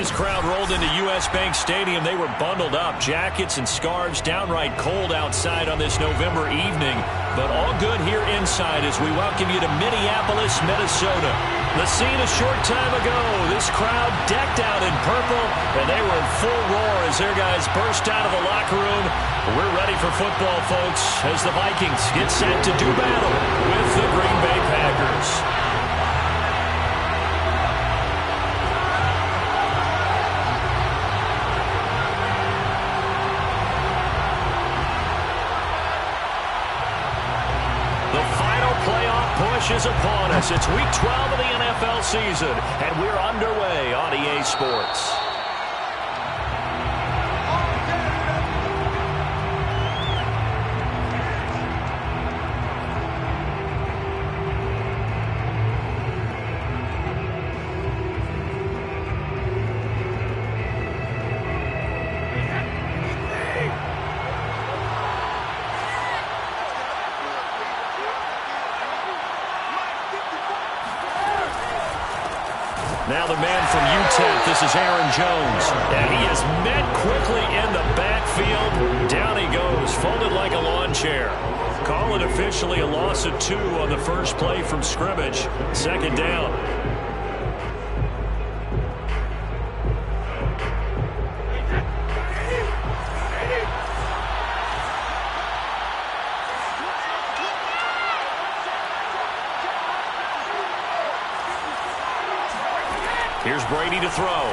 this crowd rolled into U.S. Bank Stadium, they were bundled up. Jackets and scarves, downright cold outside on this November evening. But all good here inside as we welcome you to Minneapolis, Minnesota. The scene a short time ago, this crowd decked out in purple, and they were in full roar as their guys burst out of the locker room. We're ready for football, folks, as the Vikings get set to do battle with the Green Bay Packers. Is upon us. It's week 12 of the NFL season, and we're underway on EA Sports. Now the man from UTEP, this is Aaron Jones. And he is met quickly in the backfield. Down he goes, folded like a lawn chair. Call it officially a loss of 2 on the first play from scrimmage. Second down. Here's Brady to throw.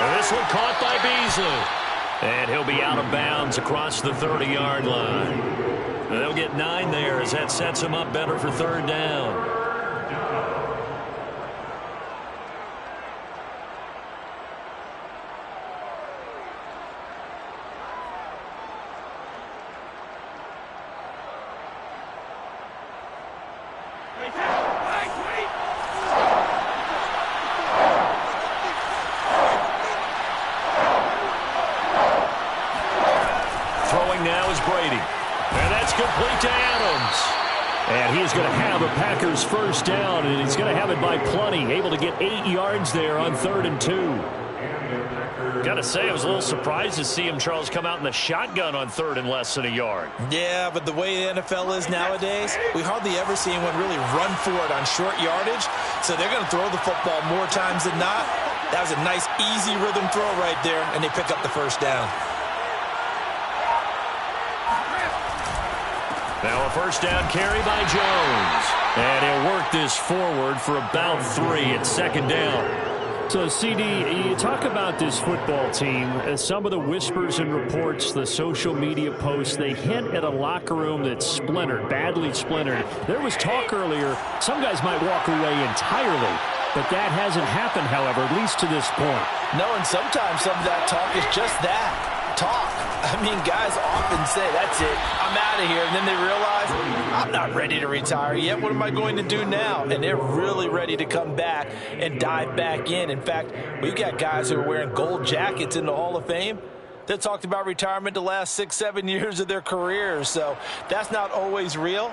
And this one caught by Beasley. And he'll be out of bounds across the 30-yard line. They'll get 9 there as that sets him up better for third down. And he's going to have a Packers first down, and he's going to have it by plenty. Able to get 8 yards there on 3rd and 2. Got to say, I was a little surprised to see him, Charles, come out in the shotgun on 3rd and less than a yard. Yeah, but the way the NFL is nowadays, we hardly ever see anyone really run for it on short yardage. So they're going to throw the football more times than not. That was a nice, easy rhythm throw right there, and they pick up the first down. Now a first down carry by Jones. And he'll work this forward for about 3 at second down. So, CD, you talk about this football team, some of the whispers and reports, the social media posts, they hint at a locker room that's splintered, badly splintered. There was talk earlier, some guys might walk away entirely, but that hasn't happened, however, at least to this point. No, and sometimes some of that talk is just that. Talk. I mean, guys often say, that's it, I'm out of here. And then they realize, I'm not ready to retire yet. What am I going to do now? And they're really ready to come back and dive back in. In fact, we've got guys who are wearing gold jackets in the Hall of Fame that talked about retirement the last 6-7 years of their careers. So that's not always real.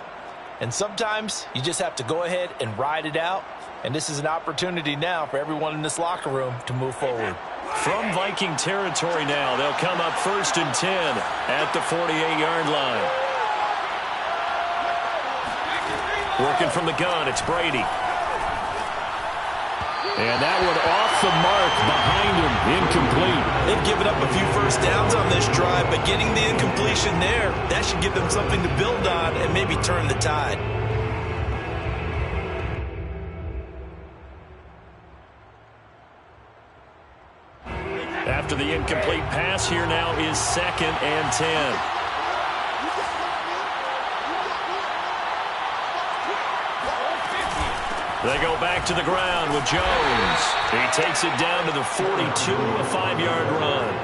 And sometimes you just have to go ahead and ride it out. And this is an opportunity now for everyone in this locker room to move forward. From Viking territory now, they'll come up 1st and 10 at the 48-yard line. Working from the gun, it's Brady. And that one off the mark behind him, incomplete. They've given up a few first downs on this drive, but getting the incompletion there, that should give them something to build on and maybe turn the tide. After the incomplete pass, here now is 2nd and 10. They go back to the ground with Jones. He takes it down to the 42, a 5-yard run.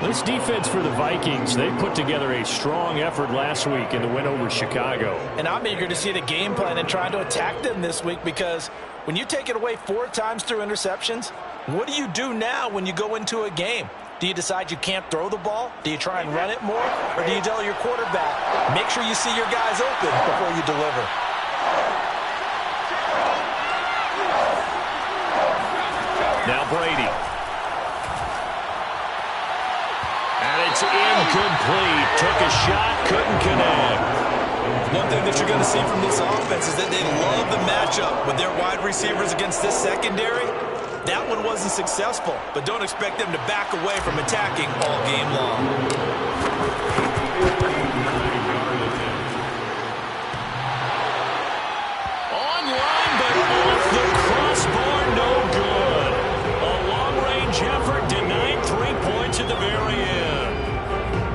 This defense for the Vikings, they put together a strong effort last week in the win over Chicago. And I'm eager to see the game plan and trying to attack them this week, because when you take it away 4 times through interceptions, what do you do now when you go into a game? Do you decide you can't throw the ball? Do you try and run it more? Or do you tell your quarterback, make sure you see your guys open before you deliver? Now Brady. And it's incomplete. Took a shot, couldn't connect. One thing that you're going to see from this offense is that they love the matchup with their wide receivers against this secondary. That one wasn't successful, but don't expect them to back away from attacking all game long. Online, but off the crossbar, no good. A long-range effort denied 3 points at the very end.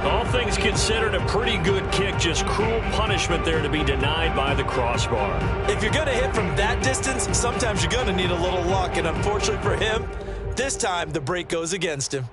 All things considered, a pretty good kick, just cruel punishment there to be denied by the crossbar. If you're going to hit from that distance, sometimes you're going to need a little luck, and unfortunately for him, this time the break goes against him.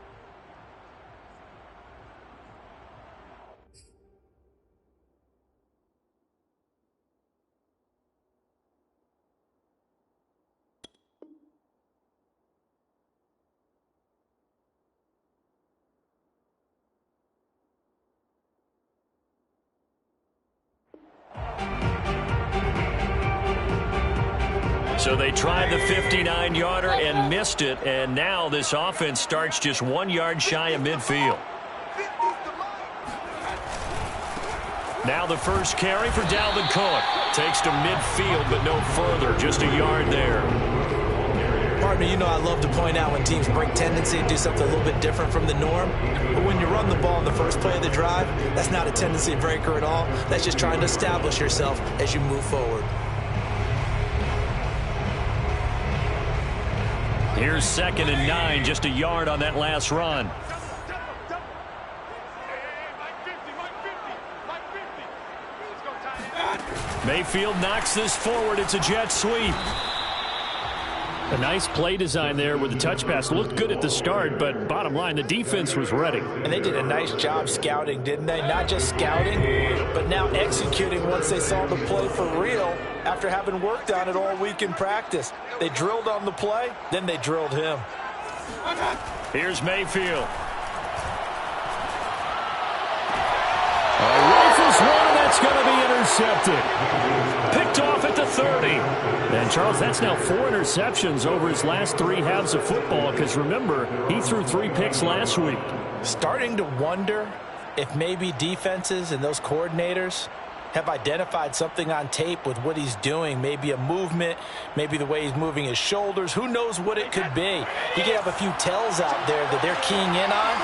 So they tried the 59-yarder and missed it, and now this offense starts just 1 yard shy of midfield. Now the first carry for Dalvin Cook. Takes to midfield, but no further, just a yard there. Pardon me, you know I love to point out when teams break tendency and do something a little bit different from the norm. But when you run the ball in the first play of the drive, that's not a tendency breaker at all. That's just trying to establish yourself as you move forward. Here's 2nd and 9, just a yard on that last run. Mayfield knocks this forward. It's a jet sweep. A nice play design there with the touch pass. Looked good at the start, but bottom line, the defense was ready. And they did a nice job scouting, didn't they? Not just scouting, but now executing once they saw the play for real after having worked on it all week in practice. They drilled on the play, then they drilled him. Here's Mayfield. Rifles one, and that's going to be intercepted. Picked off at the 30. And, Charles, that's now 4 interceptions over his last 3 halves of football, because, remember, he threw 3 picks last week. Starting to wonder if maybe defenses and those coordinators have identified something on tape with what he's doing. Maybe a movement, maybe the way he's moving his shoulders. Who knows what it could be? He could have a few tells out there that they're keying in on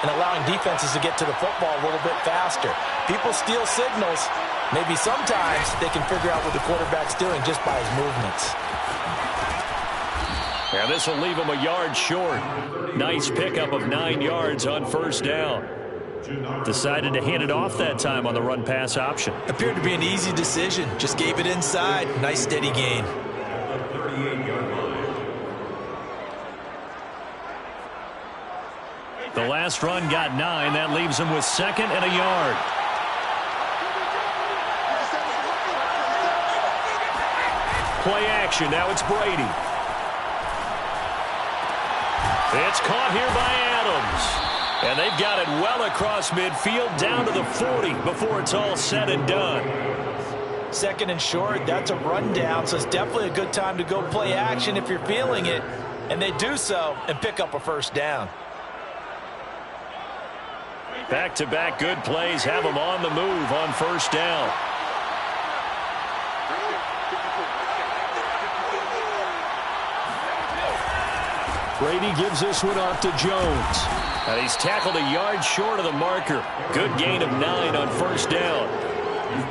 and allowing defenses to get to the football a little bit faster. People steal signals. Maybe sometimes they can figure out what the quarterback's doing just by his movements. Yeah, this will leave him a yard short. Nice pickup of 9 yards on first down. Decided to hand it off that time on the run-pass option. Appeared to be an easy decision. Just gave it inside. Nice steady gain. The last run got 9. That leaves him with 2nd and a yard. Play action. Now it's Brady. It's caught here by Adams. And they've got it well across midfield down to the 40 before it's all said and done. 2nd and short, that's a rundown, so it's definitely a good time to go play action if you're feeling it. And they do so and pick up a first down. Back-to-back good plays have them on the move on first down. Brady gives this one off to Jones. And he's tackled a yard short of the marker. Good gain of 9 on first down.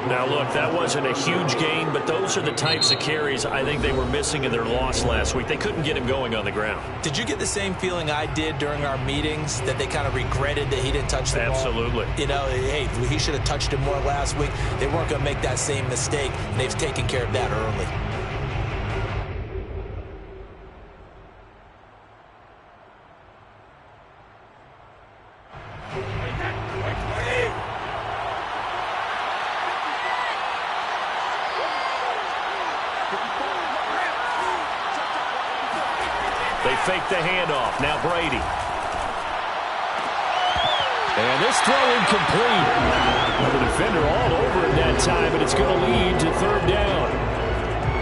Now, look, that wasn't a huge gain, but those are the types of carries I think they were missing in their loss last week. They couldn't get him going on the ground. Did you get the same feeling I did during our meetings, that they kind of regretted that he didn't touch the ball? Absolutely. You know, hey, he should have touched it more last week. They weren't going to make that same mistake, and they've taken care of that early. They fake the handoff. Now Brady. And this throw incomplete. The defender all over him that time, and it's going to lead to 3rd down.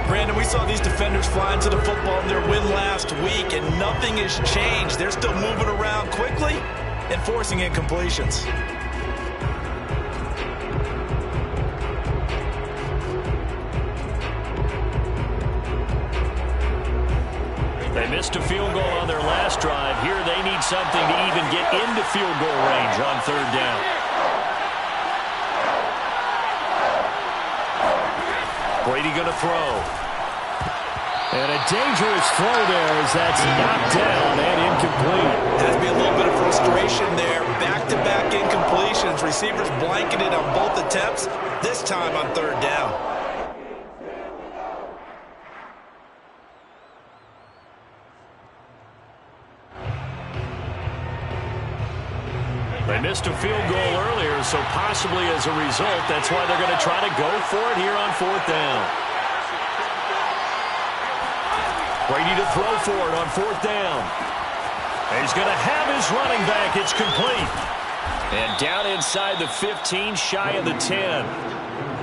Brandon, we saw these defenders fly into the football in their win last week, and nothing has changed. They're still moving around quickly and forcing incompletions. They missed a field goal on their last drive. Here they need something to even get into field goal range on third down. Brady going to throw. And a dangerous throw there as that's knocked down and incomplete. Has to be a little bit of frustration there. Back-to-back incompletions. Receivers blanketed on both attempts, this time on third down. They missed a field goal earlier, so possibly as a result, that's why they're going to try to go for it here on fourth down. Brady to throw for it on fourth down. He's going to have his running back. It's complete. And down inside the 15, shy of the 10.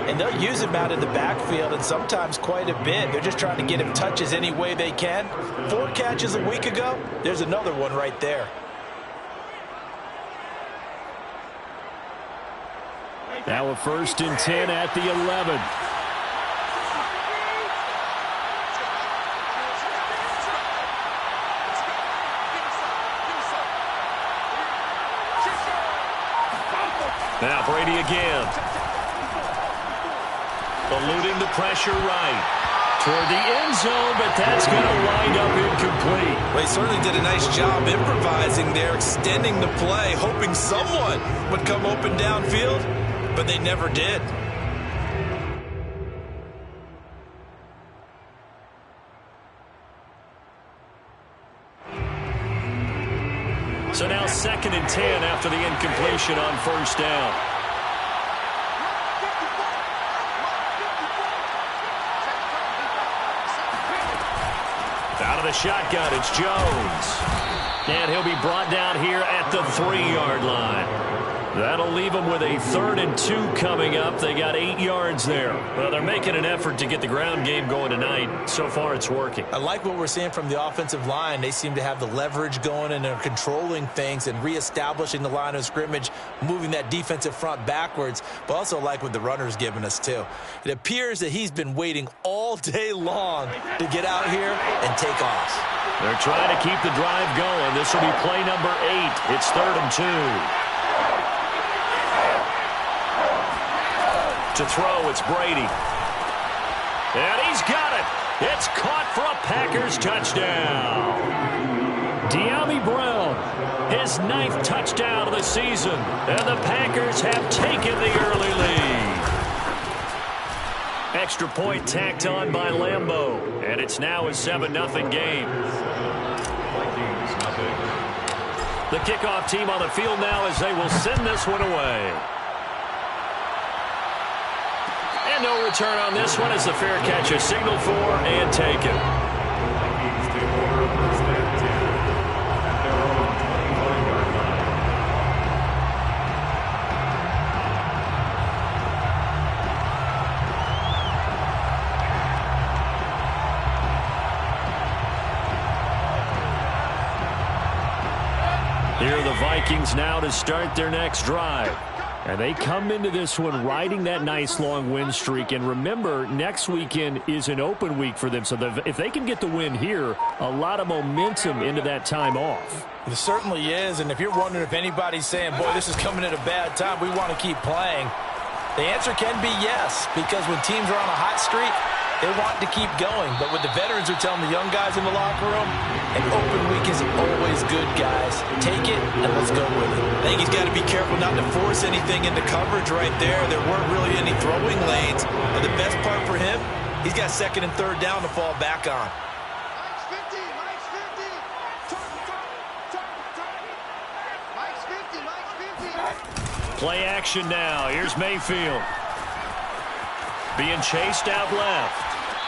And they'll use him out in the backfield, and sometimes quite a bit. They're just trying to get him touches any way they can. 4 catches a week ago. There's another one right there. Now a 1st and 10 at the 11. Now Brady again. Eluding the pressure right. Toward the end zone, but that's going to wind up incomplete. Well, he certainly did a nice job improvising there, extending the play, hoping someone would come open downfield, but they never did. So now 2nd and 10 after the incompletion on first down. Out of the shotgun, it's Jones. And he'll be brought down here at the 3-yard line. That'll leave them with a 3rd and 2 coming up. They got 8 yards there. Well, they're making an effort to get the ground game going tonight. So far, it's working. I like what we're seeing from the offensive line. They seem to have the leverage going, and they're controlling things and reestablishing the line of scrimmage, moving that defensive front backwards, but also like what the runner's giving us, too. It appears that he's been waiting all day long to get out here and take off. They're trying to keep the drive going. This will be play number 8. It's 3rd and 2. To throw, it's Brady. And he's got it. It's caught for a Packers touchdown. De'Ami Brown, his 9th touchdown of the season. And the Packers have taken the early lead. Extra point tacked on by Lambeau. And it's now a 7-0 game. The kickoff team on the field now as they will send this one away. And no return on this one as the fair catch is signaled for and taken. Here are the Vikings now to start their next drive. And they come into this one riding that nice long win streak. And remember, next weekend is an open week for them. So if they can get the win here, a lot of momentum into that time off. It certainly is. And if you're wondering if anybody's saying, boy, this is coming at a bad time, we want to keep playing, the answer can be yes. Because when teams are on a hot streak, they want to keep going. But what the veterans are telling the young guys in the locker room, an open week is always good, guys. Take it and let's go with it. I think he's got to be careful not to force anything into coverage right there. There weren't really any throwing lanes. But the best part for him, he's got 2nd and 3rd down to fall back on. Play action now. Here's Mayfield. Being chased out left.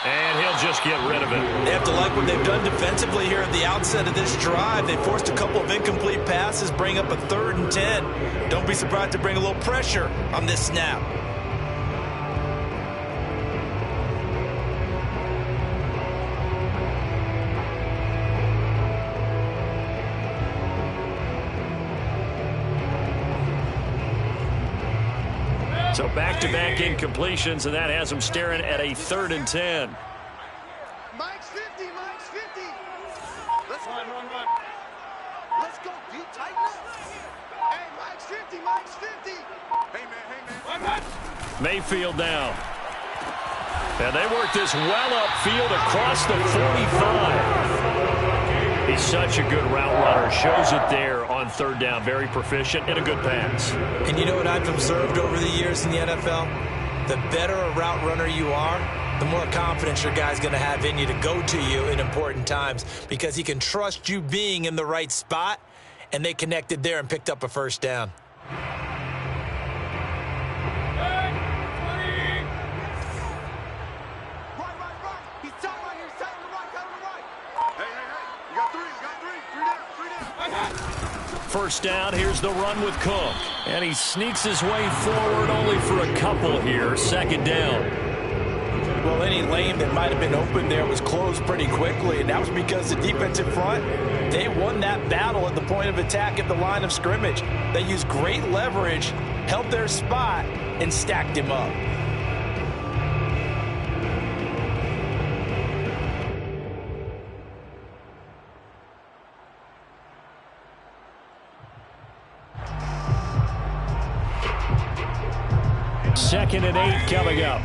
And he'll just get rid of it. They have to like what they've done defensively here at the outset of this drive. They forced a couple of incomplete passes, bring up a 3rd and 10. Don't be surprised to bring a little pressure on this snap. So back-to-back incompletions, and that has him staring at a 3rd and 10. Mike's 50, Mike's 50. Let's run. Let's go, deep, tighten up. Hey, Mike's 50, Mike's 50. Hey, man. Mayfield now. And they work this well upfield across the 45. He's such a good route runner. Shows it there on 3rd down. Very proficient and a good pass. And you know what I've observed over the years in the NFL? The better a route runner you are, the more confidence your guy's going to have in you to go to you in important times because he can trust you being in the right spot, and they connected there and picked up a 1st down. First down, here's the run with Cook. And he sneaks his way forward only for a couple here. 2nd down. Well, any lane that might have been open there was closed pretty quickly, and that was because the defensive front, they won that battle at the point of attack at the line of scrimmage. They used great leverage, held their spot, and stacked him up. Second and 8 coming up.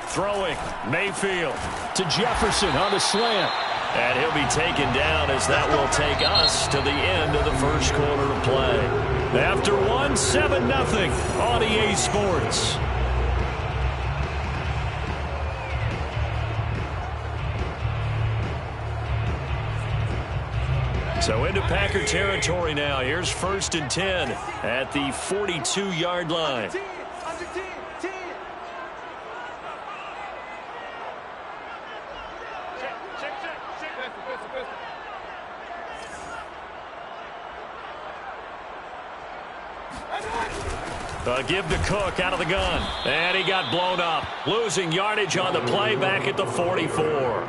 Throwing, Mayfield to Jefferson on the slant. And he'll be taken down as that will take us to the end of the 1st quarter of play. After 7-0 on EA Sports. So into Packer territory now. Here's 1st and 10 at the 42-yard line. Give to Cook out of the gun. And he got blown up. Losing yardage on the play back at the 44.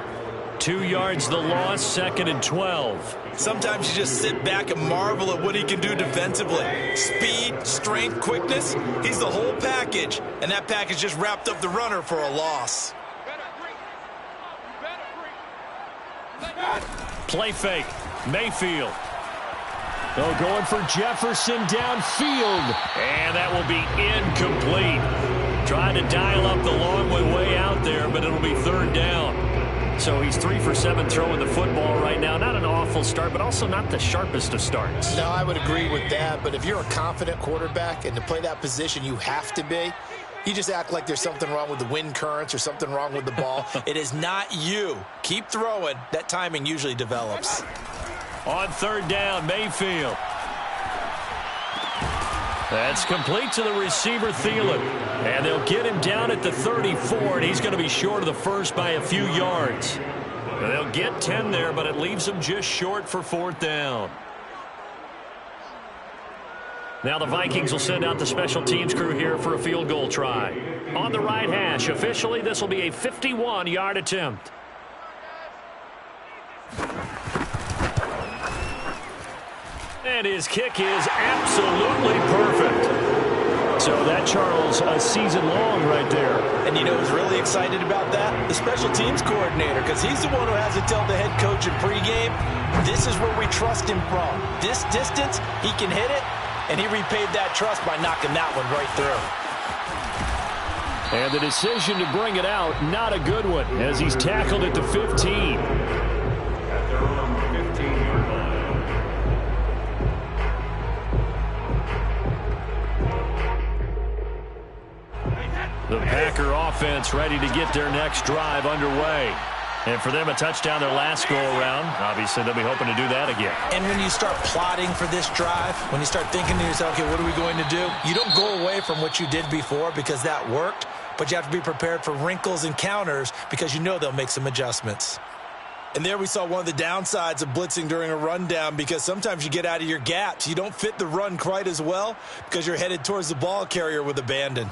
2 yards the loss, 2nd and 12. Sometimes you just sit back and marvel at what he can do defensively. Speed, strength, quickness, he's the whole package. And that package just wrapped up the runner for a loss. Play fake, Mayfield. Oh, going for Jefferson downfield. And that will be incomplete. Trying to dial up the long way out there, but it'll be 3rd down. So he's 3 for 7 throwing the football right now. Not an awful start, but also not the sharpest of starts. No, I would agree with that. But if you're a confident quarterback and to play that position, you have to be. You just act like there's something wrong with the wind currents or something wrong with the ball. It is not you. Keep throwing. That timing usually develops. On 3rd down, Mayfield. That's complete to the receiver, Thielen. And they'll get him down at the 34, and he's going to be short of the 1st by a few yards. And they'll get 10 there, but it leaves them just short for 4th down. Now the Vikings will send out the special teams crew here for a field goal try. On the right hash, officially, this will be a 51-yard attempt. And his kick is absolutely perfect. So that, Charles, a season long right there. And you know who's really excited about that? The special teams coordinator, because he's the one who has to tell the head coach in pregame, this is where we trust him from. This distance, he can hit it, and he repaid that trust by knocking that one right through. And the decision to bring it out, not a good one, as he's tackled at the 15. The Packer offense ready to get their next drive underway. And for them, a touchdown their last go-around. Obviously, they'll be hoping to do that again. And when you start plotting for this drive, when you start thinking to yourself, okay, what are we going to do? You don't go away from what you did before because that worked, but you have to be prepared for wrinkles and counters because you know they'll make some adjustments. And there we saw one of the downsides of blitzing during a rundown because sometimes you get out of your gaps. You don't fit the run quite as well because you're headed towards the ball carrier with abandon.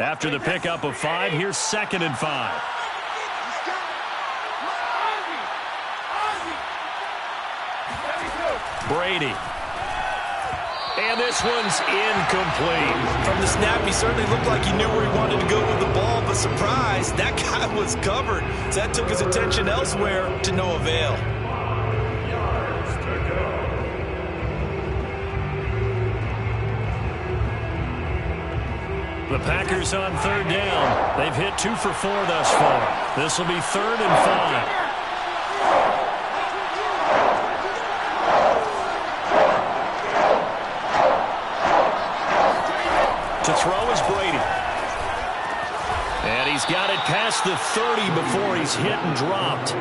After the pickup of 5, here's 2nd and 5. Brady. And this one's incomplete. From the snap, he certainly looked like he knew where he wanted to go with the ball, but surprise, that guy was covered. So that took his attention elsewhere to no avail. The Packers on 3rd down. They've hit 2 for 4 thus far. This will be 3rd and 5. To throw is Brady. And he's got it past the 30 before he's hit and dropped.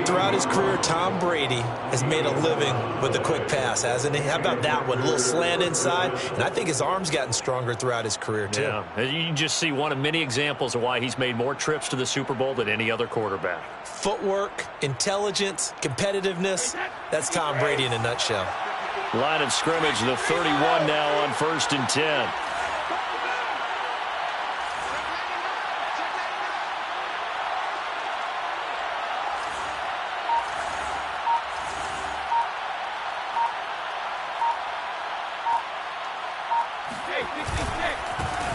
Throughout his career, Tom Brady has made a living with the quick pass, hasn't he? How about that one? A little slant inside, and I think his arm's gotten stronger throughout his career, too. Yeah, you just see one of many examples of why he's made more trips to the Super Bowl than any other quarterback. Footwork, intelligence, competitiveness, that's Tom Brady in a nutshell. Line of scrimmage, the 31 now on 1st and 10.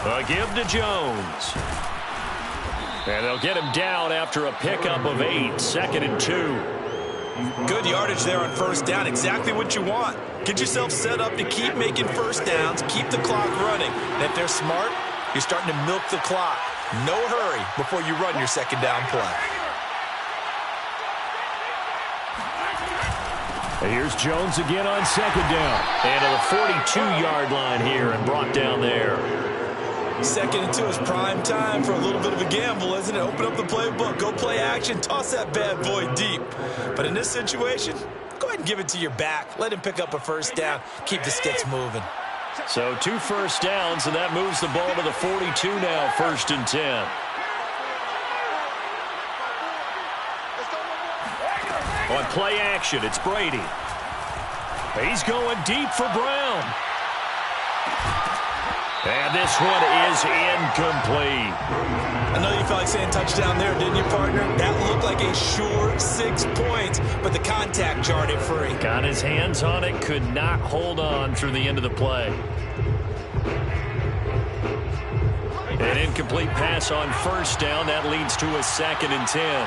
A give to Jones. And they'll get him down after a pickup of 8, 2nd and 2. Good yardage there on 1st down. Exactly what you want. Get yourself set up to keep making 1st downs, keep the clock running. And if they're smart, you're starting to milk the clock. No hurry before you run your 2nd down play. And here's Jones again on 2nd down. And to the 42-yard line here and brought down there. 2nd and 2 is prime time for a little bit of a gamble, isn't it? Open up the playbook, go play action, toss that bad boy deep. But in this situation, go ahead and give it to your back. Let him pick up a 1st down, keep the sticks moving. So 2 first downs, and that moves the ball to the 42 now, 1st and 10. On play action, it's Brady. He's going deep for Brown. And this one is incomplete. I know you felt like saying touchdown there, didn't you, partner? That looked like a sure 6 points, but the contact jarred it free. Got his hands on it, could not hold on through the end of the play. An incomplete pass on 1st down. That leads to a 2nd and 10.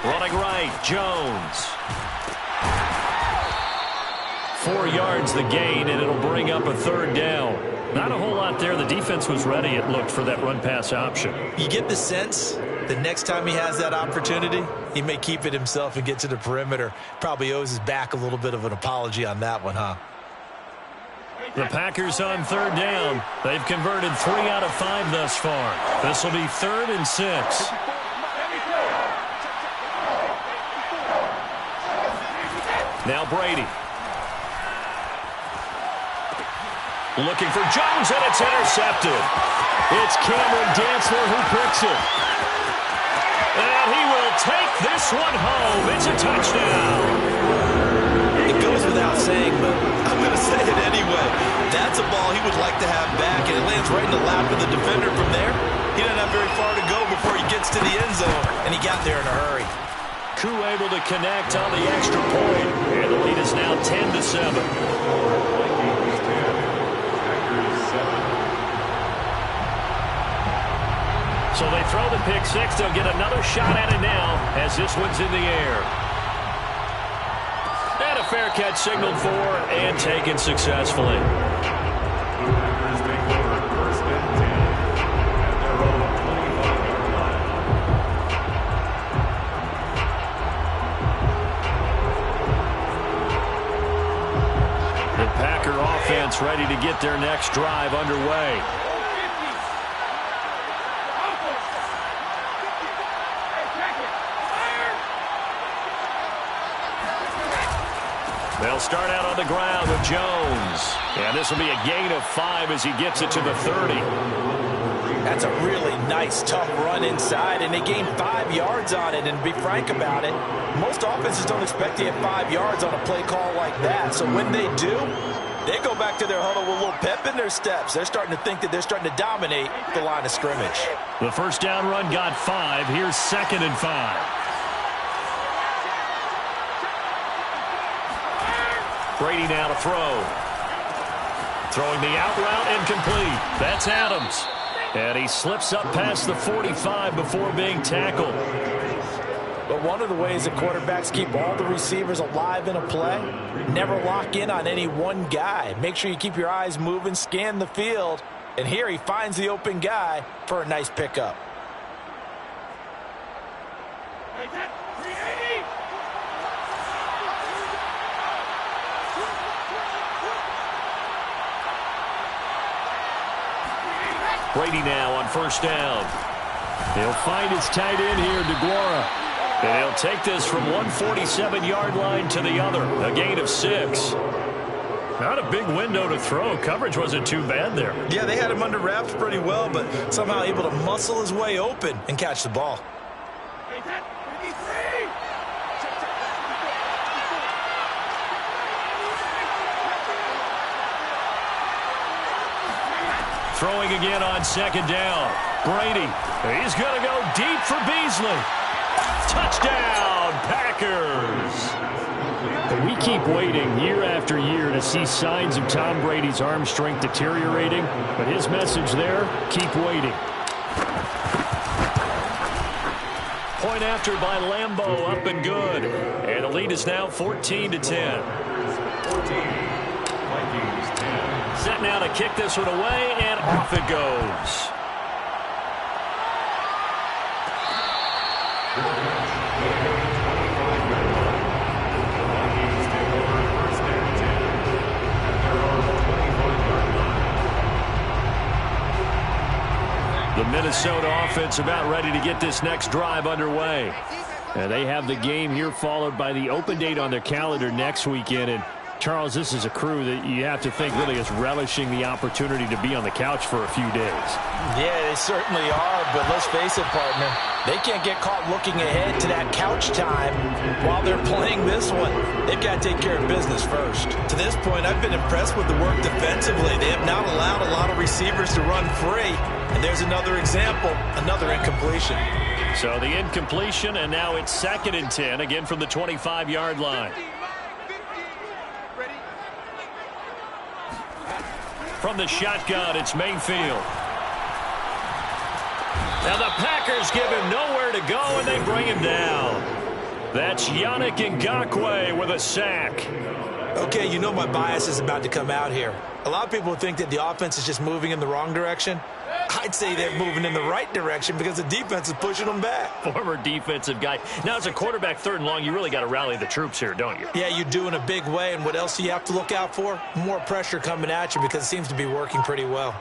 Running right, Jones. 4 yards the gain, and it'll bring up a 3rd down. Not a whole lot there. The defense was ready, it looked, for that run-pass option. You get the sense that next time he has that opportunity, he may keep it himself and get to the perimeter. Probably owes his back a little bit of an apology on that one, huh? The Packers on 3rd down. They've converted 3 out of 5 thus far. This will be 3rd and 6. Now Brady. Looking for Jones, and it's intercepted. It's Cameron Dantzler who picks it. And he will take this one home. It's a touchdown. It goes without saying, but I'm going to say it anyway. That's a ball he would like to have back, and it lands right in the lap of the defender from there. He doesn't have very far to go before he gets to the end zone, and he got there in a hurry. Koo able to connect on the extra point, and the lead is now 10-7. So they throw the pick 6. They'll get another shot at it now as this one's in the air. And a fair catch signaled for and taken successfully. The Packer offense ready to get their next drive underway. They'll start out on the ground with Jones. And this will be a gain of 5 as he gets it to the 30. That's a really nice, tough run inside, and they gained 5 yards on it. And to be frank about it, most offenses don't expect to get 5 yards on a play call like that. So when they do, they go back to their huddle with a little pep in their steps. They're starting to think that they're starting to dominate the line of scrimmage. The first down run got 5. Here's 2nd and 5. Brady now to throw. Throwing the out route, incomplete. That's Adams. And he slips up past the 45 before being tackled. But one of the ways that quarterbacks keep all the receivers alive in a play, never lock in on any one guy. Make sure you keep your eyes moving, scan the field. And here he finds the open guy for a nice pickup. Brady now on first down. He'll find his tight end here, DeGuara. And he'll take this from 147-yard line to the other. A gain of 6. Not a big window to throw. Coverage wasn't too bad there. Yeah, they had him under wraps pretty well, but somehow able to muscle his way open and catch the ball. Throwing again on second down. Brady. He's going to go deep for Beasley. Touchdown, Packers. We keep waiting year after year to see signs of Tom Brady's arm strength deteriorating, but his message there, keep waiting. Point after by Lambeau, up and good. And the lead is now 14-10. Set now to kick this one away, and off it goes. The Minnesota offense about ready to get this next drive underway. And they have the game here followed by the open date on their calendar next weekend. And Charles, this is a crew that you have to think really is relishing the opportunity to be on the couch for a few days. Yeah, they certainly are, but let's face it, partner. They can't get caught looking ahead to that couch time while they're playing this one. They've got to take care of business first. To this point, I've been impressed with the work defensively. They have not allowed a lot of receivers to run free. And there's another example, another incompletion. So the incompletion, and now it's 2nd and 10, again from the 25-yard line. From the shotgun, it's Mayfield. Now the Packers give him nowhere to go, and they bring him down. That's Yannick Ngakoue with a sack. Okay, you know my bias is about to come out here. A lot of people think that the offense is just moving in the wrong direction. I'd say they're moving in the right direction because the defense is pushing them back. Former defensive guy. Now, as a quarterback 3rd and long, you really got to rally the troops here, don't you? Yeah, you do in a big way. And what else do you have to look out for? More pressure coming at you because it seems to be working pretty well.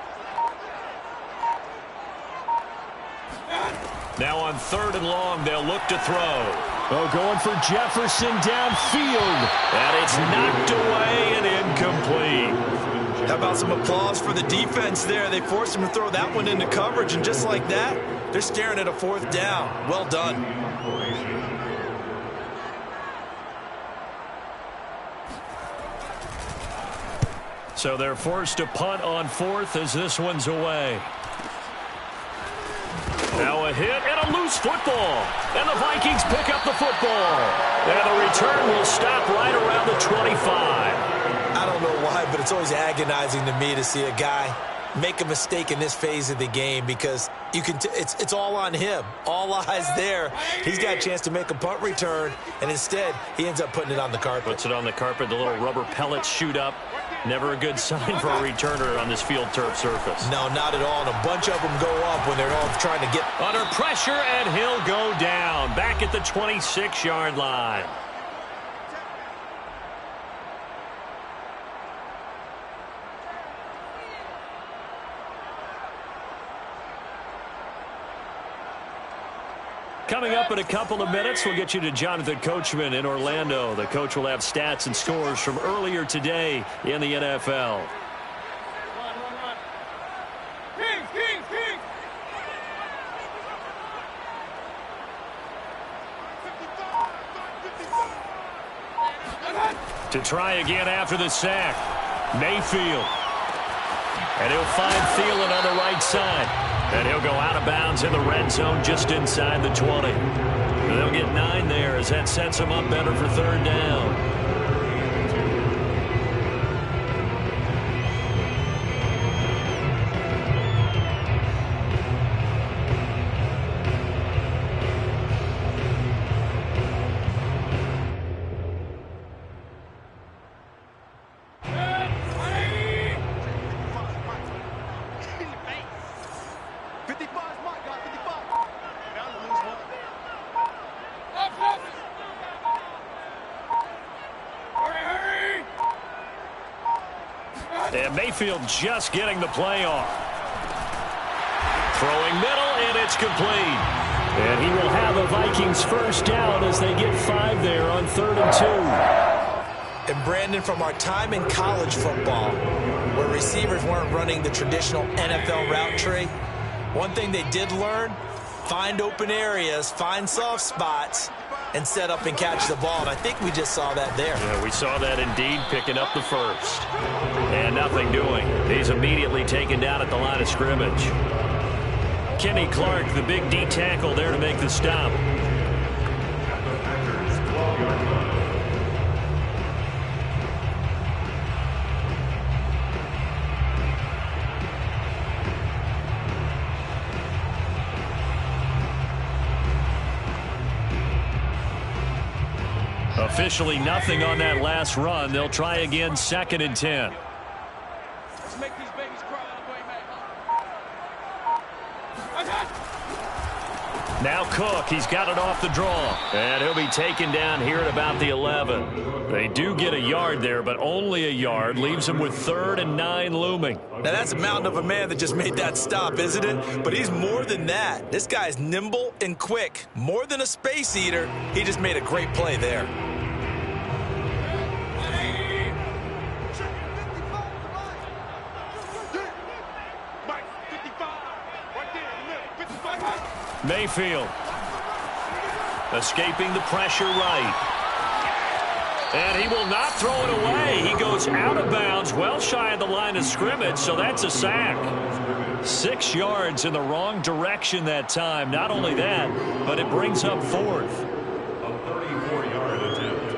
Now on 3rd and long, they'll look to throw. Oh, going for Jefferson downfield. And it's knocked away and incomplete. How about some applause for the defense there? They forced him to throw that one into coverage, and just like that, they're staring at a 4th down. Well done. So they're forced to punt on 4th as this one's away. Now a hit and a loose football. And the Vikings pick up the football. And the return will stop right around the 25. I don't know why, but it's always agonizing to me to see a guy make a mistake in this phase of the game because you can it's all on him. All eyes there. He's got a chance to make a punt return, and instead he ends up putting it on the carpet. Puts it on the carpet. The little rubber pellets shoot up. Never a good sign for a returner on this field turf surface. No, not at all. And a bunch of them go up when they're all trying to get under pressure, and he'll go down back at the 26-yard line. Coming up in a couple of minutes, we'll get you to Jonathan Coachman in Orlando. The coach will have stats and scores from earlier today in the NFL. To try again after the sack, Mayfield. And he'll find Thielen on the right side. And he'll go out of bounds in the red zone just inside the 20. They'll get 9 there as that sets them up better for third down. And Mayfield just getting the play off. Throwing middle, and it's complete. And he will have a Vikings first down as they get 5 there on 3rd and 2. And Brandon, from our time in college football, where receivers weren't running the traditional NFL route tree, one thing they did learn, find open areas, find soft spots, and set up and catch the ball. And I think we just saw that there. Yeah, we saw that indeed, picking up the first. And nothing doing. He's immediately taken down at the line of scrimmage. Kenny Clark, the big D tackle there to make the stop. Officially nothing on that last run. They'll try again, 2nd and 10. Let's make these babies cry. Now Cook, he's got it off the draw. And he'll be taken down here at about the 11. They do get a yard there, but only a yard. Leaves them with 3rd and 9 looming. Now, that's a mountain of a man that just made that stop, isn't it? But he's more than that. This guy's nimble and quick. More than a space eater. He just made a great play there. Mayfield escaping the pressure right. And he will not throw it away. He goes out of bounds, well shy of the line of scrimmage, so that's a sack. 6 yards in the wrong direction that time. Not only that, but it brings up 4th. A 34-yard attempt.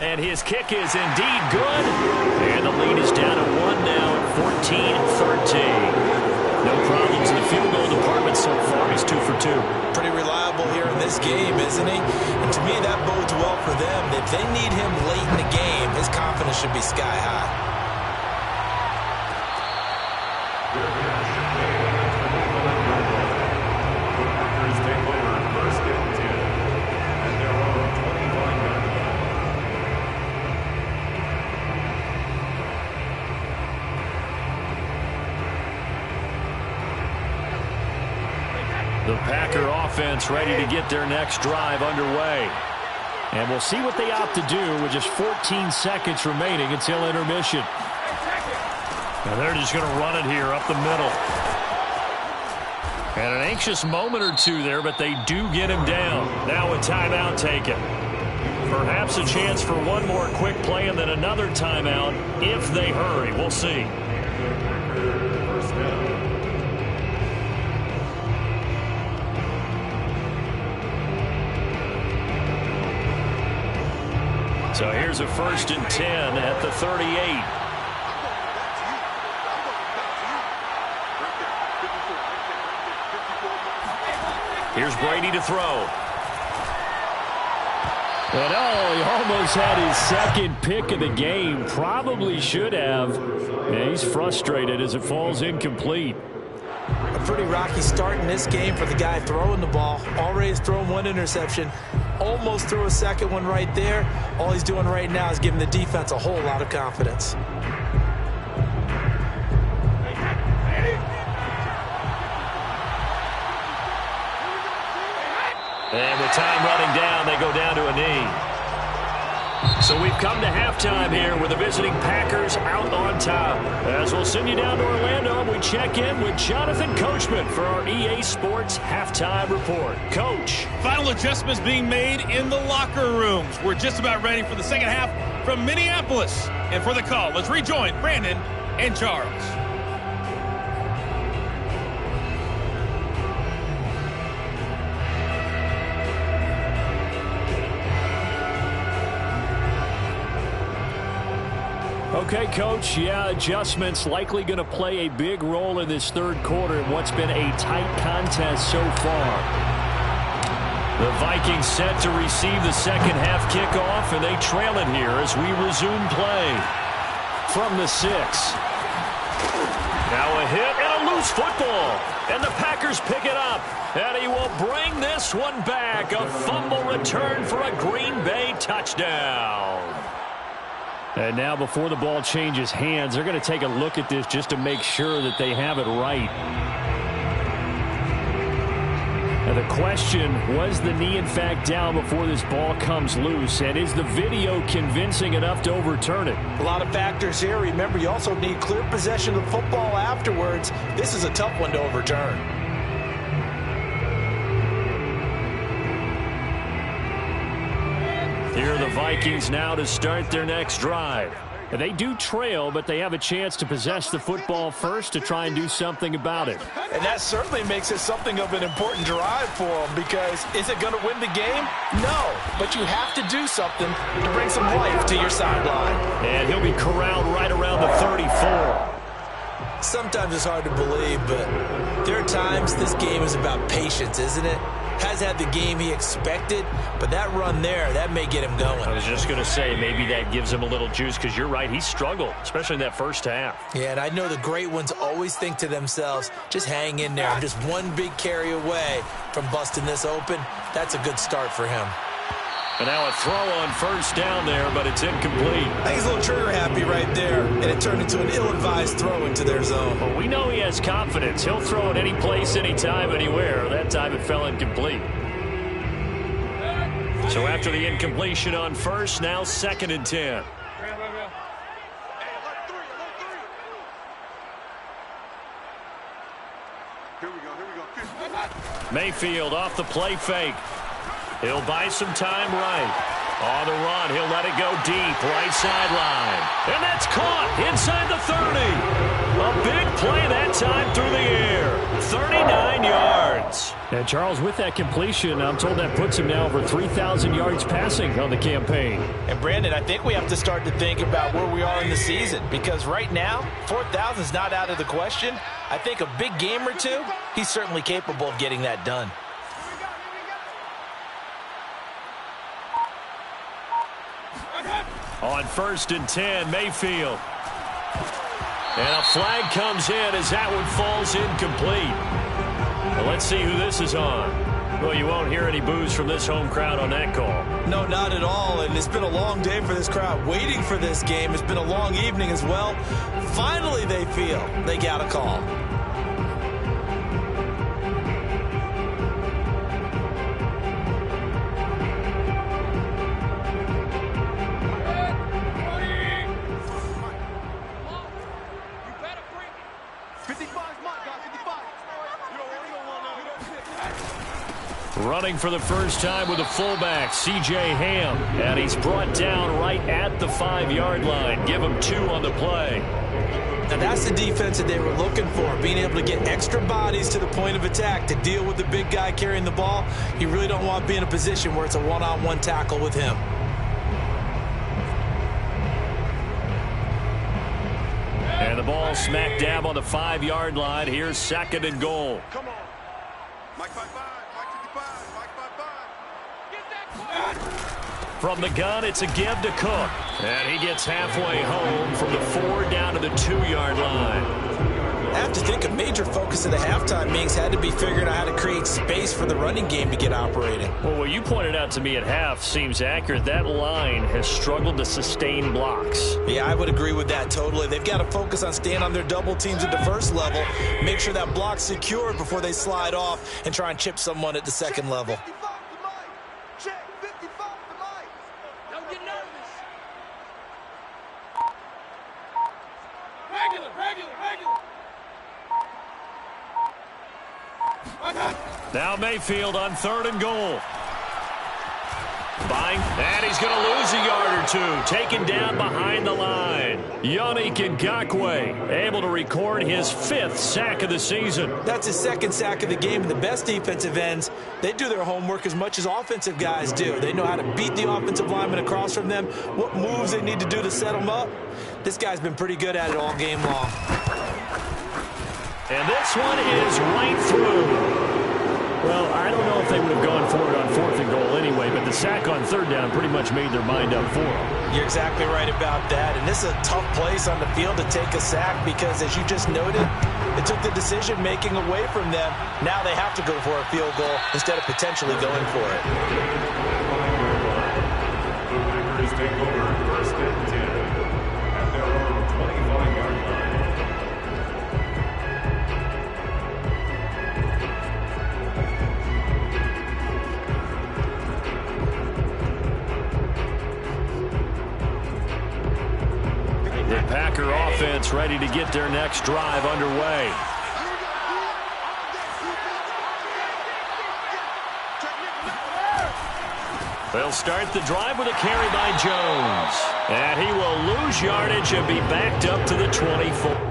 And his kick is indeed good. And the lead is down to 1 now at 14-13. No problems in the field goal department so far. He's 2 for 2. Pretty reliable here in this game, isn't he? And to me, that bodes well for them. If they need him late in the game, his confidence should be sky high. The Packer offense ready to get their next drive underway. And we'll see what they opt to do with just 14 seconds remaining until intermission. And they're just going to run it here up the middle. And an anxious moment or two there, but they do get him down. Now a timeout taken. Perhaps a chance for one more quick play and then another timeout if they hurry. We'll see. So here's a 1st and 10 at the 38. Here's Brady to throw. And he almost had his 2nd pick of the game. Probably should have. And he's frustrated as it falls incomplete. A pretty rocky start in this game for the guy throwing the ball. Already has thrown 1 interception. Almost threw a 2nd one right there. All he's doing right now is giving the defense a whole lot of confidence. And with time running down, they go down to a knee. So we've come to halftime here with the visiting Packers out on top. As we'll send you down to Orlando, we check in with Jonathan Coachman for our EA Sports Halftime Report. Coach. Final adjustments being made in the locker rooms. We're just about ready for the second half from Minneapolis. And for the call, let's rejoin Brandon and Charles. Okay, Coach, adjustments likely going to play a big role in this third quarter in what's been a tight contest so far. The Vikings set to receive the second half kickoff, and they trail it here as we resume play. From the 6. Now a hit and a loose football. And the Packers pick it up. And he will bring this one back. A fumble return for a Green Bay touchdown. And now before the ball changes hands, they're going to take a look at this just to make sure that they have it right. Now the question, was the knee in fact down before this ball comes loose? And is the video convincing enough to overturn it? A lot of factors here. Remember, you also need clear possession of the football afterwards. This is a tough one to overturn. Here are the Vikings now to start their next drive. They do trail, but they have a chance to possess the football first to try and do something about it. And that certainly makes it something of an important drive for them, because is it going to win the game? No, but you have to do something to bring some life to your sideline. And he'll be corralled right around the 34. Sometimes it's hard to believe, but there are times this game is about patience, isn't it? Has had the game he expected, but that run there, that may get him going. I was just going to say, maybe that gives him a little juice, because you're right, he struggled, especially in that first half. Yeah, and I know the great ones always think to themselves, just hang in there. I'm just one big carry away from busting this open. That's a good start for him. And now a throw on first down there, but it's incomplete. I think he's a little trigger happy right there, and it turned into an ill-advised throw into their zone. Well, we know he has confidence. He'll throw it any place, anytime, anywhere. That time it fell incomplete. So after the incompletion on first, now 2nd and 10. Mayfield off the play fake. He'll buy some time right. On the run, he'll let it go deep, right sideline. And that's caught inside the 30. A big play that time through the air. 39 yards. And Charles, with that completion, I'm told that puts him now over 3,000 yards passing on the campaign. And Brandon, I think we have to start to think about where we are in the season, because right now, 4,000 is not out of the question. I think a big game or two, he's certainly capable of getting that done. On 1st and 10, Mayfield. And a flag comes in as that one falls incomplete. Well, let's see who this is on. Well, you won't hear any boos from this home crowd on that call. No, not at all. And it's been a long day for this crowd waiting for this game. It's been a long evening as well. Finally, they feel they got a call. Running for the first time with a fullback, C.J. Ham. And he's brought down right at the 5-yard line. Give him 2 on the play. Now that's the defense that they were looking for, being able to get extra bodies to the point of attack to deal with the big guy carrying the ball. You really don't want to be in a position where it's a one-on-one tackle with him. And the ball smack dab on the 5-yard line. Here's 2nd and goal. Come on. Mike 5-5. From the gun, it's a give to Cook. And he gets halfway home from the 4 down to the 2-yard line. I have to think a major focus of the halftime meetings had to be figuring out how to create space for the running game to get operating. Well, what you pointed out to me at half seems accurate. That line has struggled to sustain blocks. Yeah, I would agree with that totally. They've got to focus on staying on their double teams at the first level, make sure that block's secured before they slide off and try and chip someone at the second level. Now Mayfield on 3rd and goal. And he's going to lose a yard or two. Taken down behind the line. Yannick Ngakoue able to record his 5th sack of the season. That's his 2nd sack of the game. And the best defensive ends, they do their homework as much as offensive guys do. They know how to beat the offensive lineman across from them, what moves they need to do to set them up. This guy's been pretty good at it all game long. And this one is right through. Well, I don't know if they would have gone for it on 4th and goal anyway, but the sack on 3rd down pretty much made their mind up for them. You're exactly right about that. And this is a tough place on the field to take a sack because, as you just noted, it took the decision-making away from them. Now they have to go for a field goal instead of potentially going for it. The Packers take over 1st and 10 at their own 25-yard line. The Packer offense ready to get their next drive underway. They'll start the drive with a carry by Jones. And he will lose yardage and be backed up to the 24.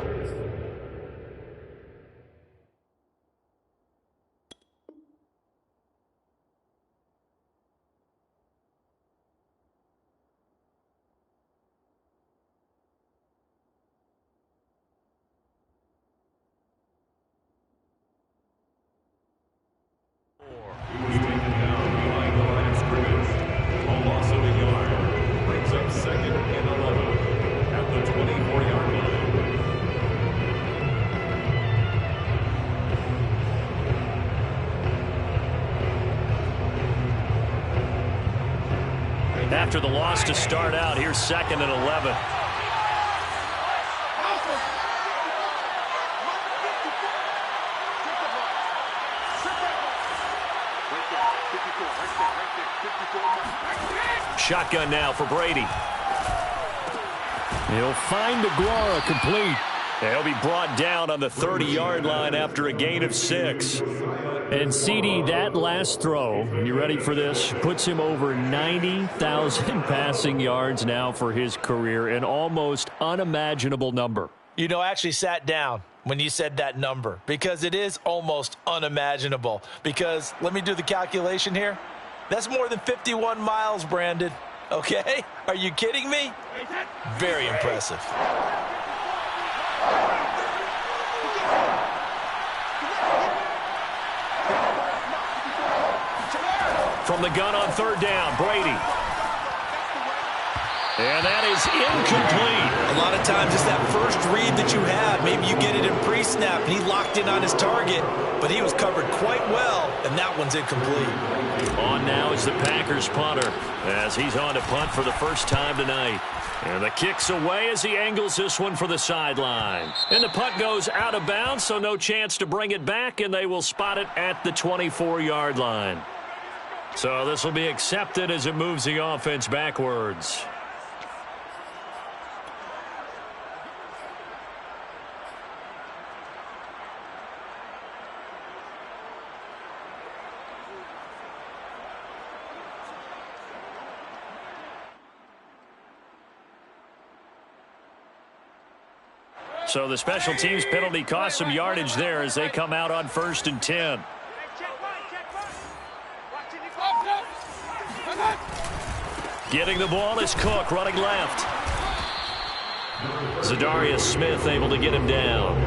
After the loss to start out, here's 2nd and 11. Shotgun now for Brady. He'll find Aguara complete. He'll be brought down on the 30-yard line after a gain of 6. And CD, that last throw, you ready for this, puts him over 90,000 passing yards now for his career, an almost unimaginable number. You know, I actually sat down when you said that number because it is almost unimaginable. Because, let me do the calculation here. That's more than 51 miles, Brandon. Okay? Are you kidding me? Very impressive. From the gun on 3rd down, Brady. And that is incomplete. A lot of times it's that first read that you have. Maybe you get it in pre-snap, and he locked in on his target, but he was covered quite well, and that one's incomplete. On now is the Packers punter as he's on to punt for the first time tonight. And the kick's away as he angles this one for the sideline. And the punt goes out of bounds, so no chance to bring it back, and they will spot it at the 24-yard line. So this will be accepted as it moves the offense backwards. So the special teams penalty cost some yardage there as they come out on 1st and 10. Getting the ball is Cook running left. Zadarius Smith able to get him down.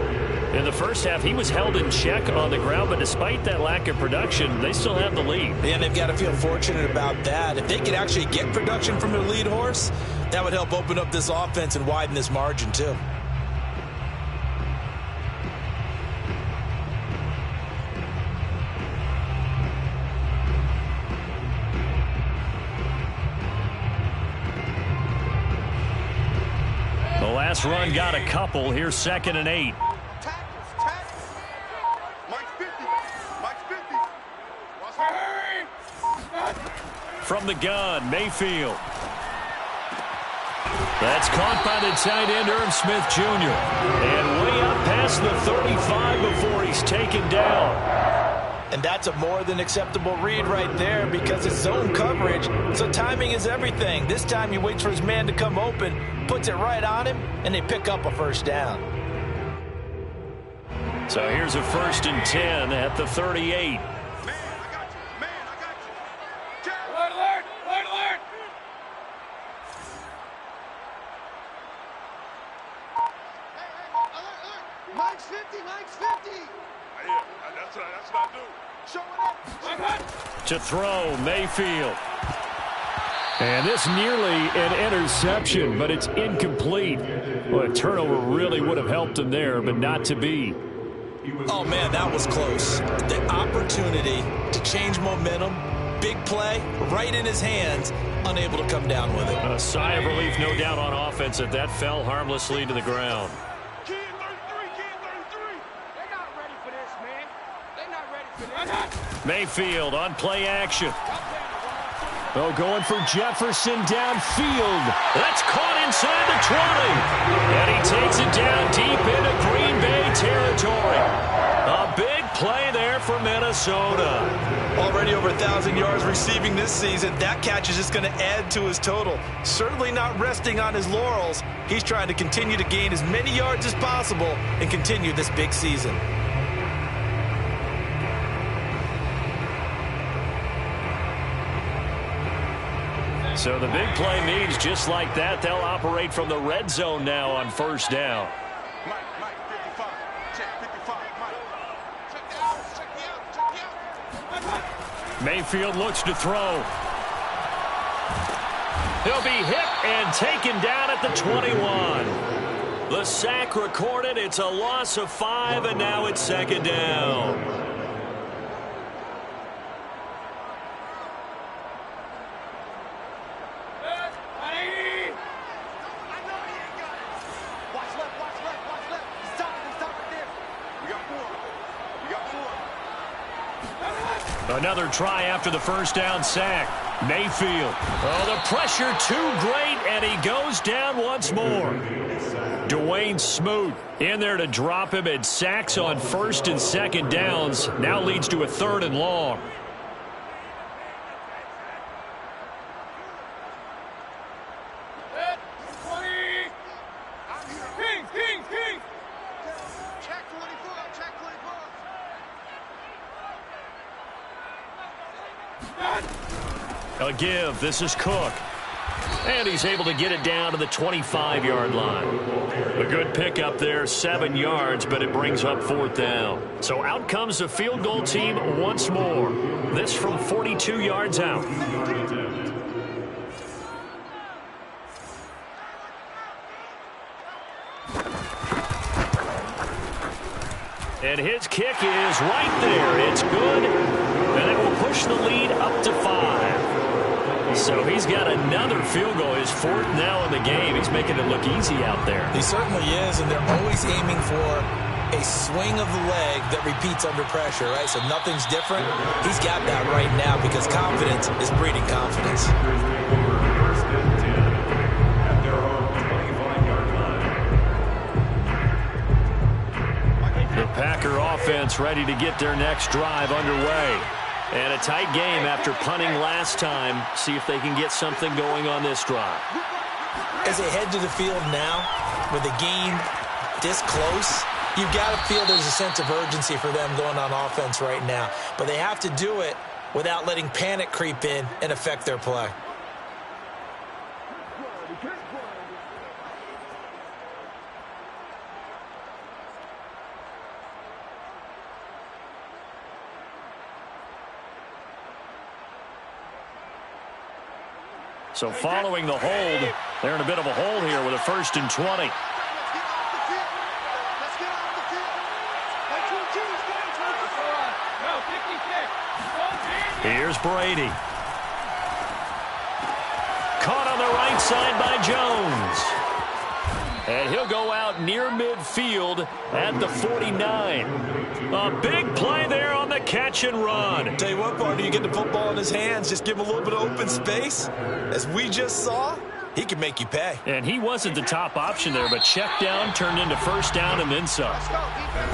In the first half, he was held in check on the ground, but despite that lack of production, they still have the lead. And they've got to feel fortunate about that. If they could actually get production from their lead horse, that would help open up this offense and widen this margin too. The last run got a couple. Here's 2nd and 8. From the gun, Mayfield. That's caught by the tight end, Irv Smith Jr. And way up past the 35 before he's taken down. And that's a more than acceptable read right there because it's zone coverage, so timing is everything. This time he waits for his man to come open, puts it right on him, and they pick up a first down. So here's a 1st and 10 at the 38. Mike's 50, Mike's 50. Yeah, that's what I do. To throw, Mayfield. And this nearly an interception, but it's incomplete. Well, a turnover really would have helped him there, but not to be. Oh, man, that was close. The opportunity to change momentum, big play, right in his hands, unable to come down with it. A sigh of relief, no doubt, on offense that that fell harmlessly to the ground. Kid 33, kid 33. They're not ready for this, man. They're not ready for this. Mayfield on play action. Oh, going for Jefferson downfield. That's caught inside the 20. And he takes it down deep into Green Bay territory. A big play there for Minnesota. Already over 1,000 yards receiving this season. That catch is just going to add to his total. Certainly not resting on his laurels. He's trying to continue to gain as many yards as possible and continue this big season. So the big play means just like that, they'll operate from the red zone now on 1st down. Mike, 55. Check 55, Mike. Check the out, check the out. Mayfield looks to throw. He'll be hit and taken down at the 21. The sack recorded. It's a loss of 5, and now it's 2nd down. Another try after the 1st down sack. Mayfield. Oh, the pressure too great, and he goes down once more. Dwayne Smoot in there to drop him, and sacks on 1st and 2nd downs. Now leads to a 3rd and long. A give. This is Cook. And he's able to get it down to the 25-yard line. A good pickup there, 7 yards, but it brings up 4th down. So out comes the field goal team once more. This from 42 yards out. And his kick is right there. It's good. And it will push the lead up to 5. So he's got another field goal, his 4th now in the game. He's making it look easy out there. He certainly is, and they're always aiming for a swing of the leg that repeats under pressure, right? So nothing's different. He's got that right now because confidence is breeding confidence. 1st and 10 at their own 25-yard line. The Packer offense ready to get their next drive underway. And a tight game after punting last time. See if they can get something going on this drive. As they head to the field now, with the game this close, you've got to feel there's a sense of urgency for them going on offense right now. But they have to do it without letting panic creep in and affect their play. So following the hold, they're in a bit of a hole here with a 1st and 20. Here's Brady. Caught on the right side by Jones. And he'll go out near midfield at the 49. A big play there on the catch and run. Tell you what, partner, you get the football in his hands, just give him a little bit of open space. As we just saw, he can make you pay. And he wasn't the top option there, but check down turned into first down and then some.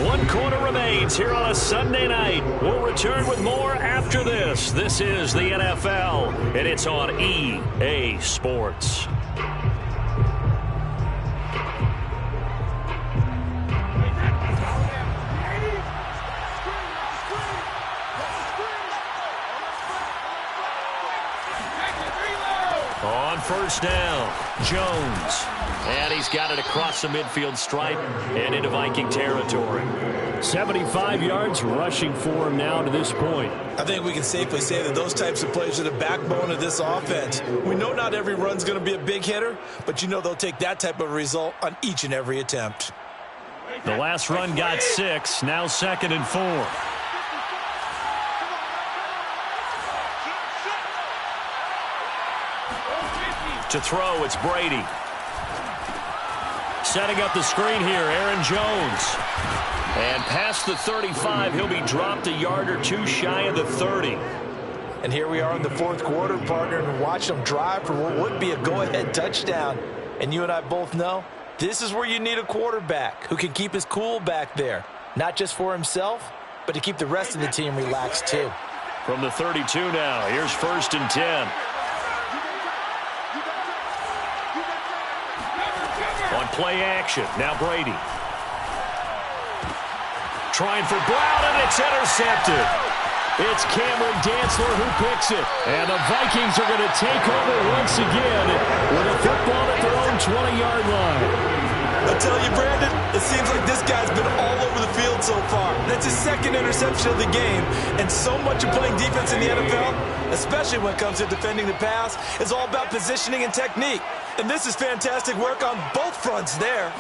1 quarter remains here on a Sunday night. We'll return with more after this. This is the NFL, and it's on EA Sports. On first down, Jones. And he's got it across the midfield stripe and into Viking territory. 75 yards rushing for him now to this point. I think we can safely say that those types of plays are the backbone of this offense. We know not every run's going to be a big hitter, but you know they'll take that type of result on each and every attempt. The last run got 6, now 2nd and 4. To throw, it's Brady. Setting up the screen here, Aaron Jones. And past the 35, he'll be dropped a yard or two shy of the 30. And here we are in the fourth quarter, partner, and watch them drive for what would be a go-ahead touchdown. And you and I both know this is where you need a quarterback who can keep his cool back there, not just for himself, but to keep the rest of the team relaxed too. From the 32 now, here's 1st and 10. On play action, now Brady. Trying for Brown, and it's intercepted. It's Cameron Dantzler who picks it. And the Vikings are going to take over once again with a football at their own 20-yard line. I tell you, Brandon, it seems like this guy's been all over the field so far. That's his 2nd interception of the game. And so much of playing defense in the NFL, especially when it comes to defending the pass, is all about positioning and technique. And this is fantastic work on both fronts there.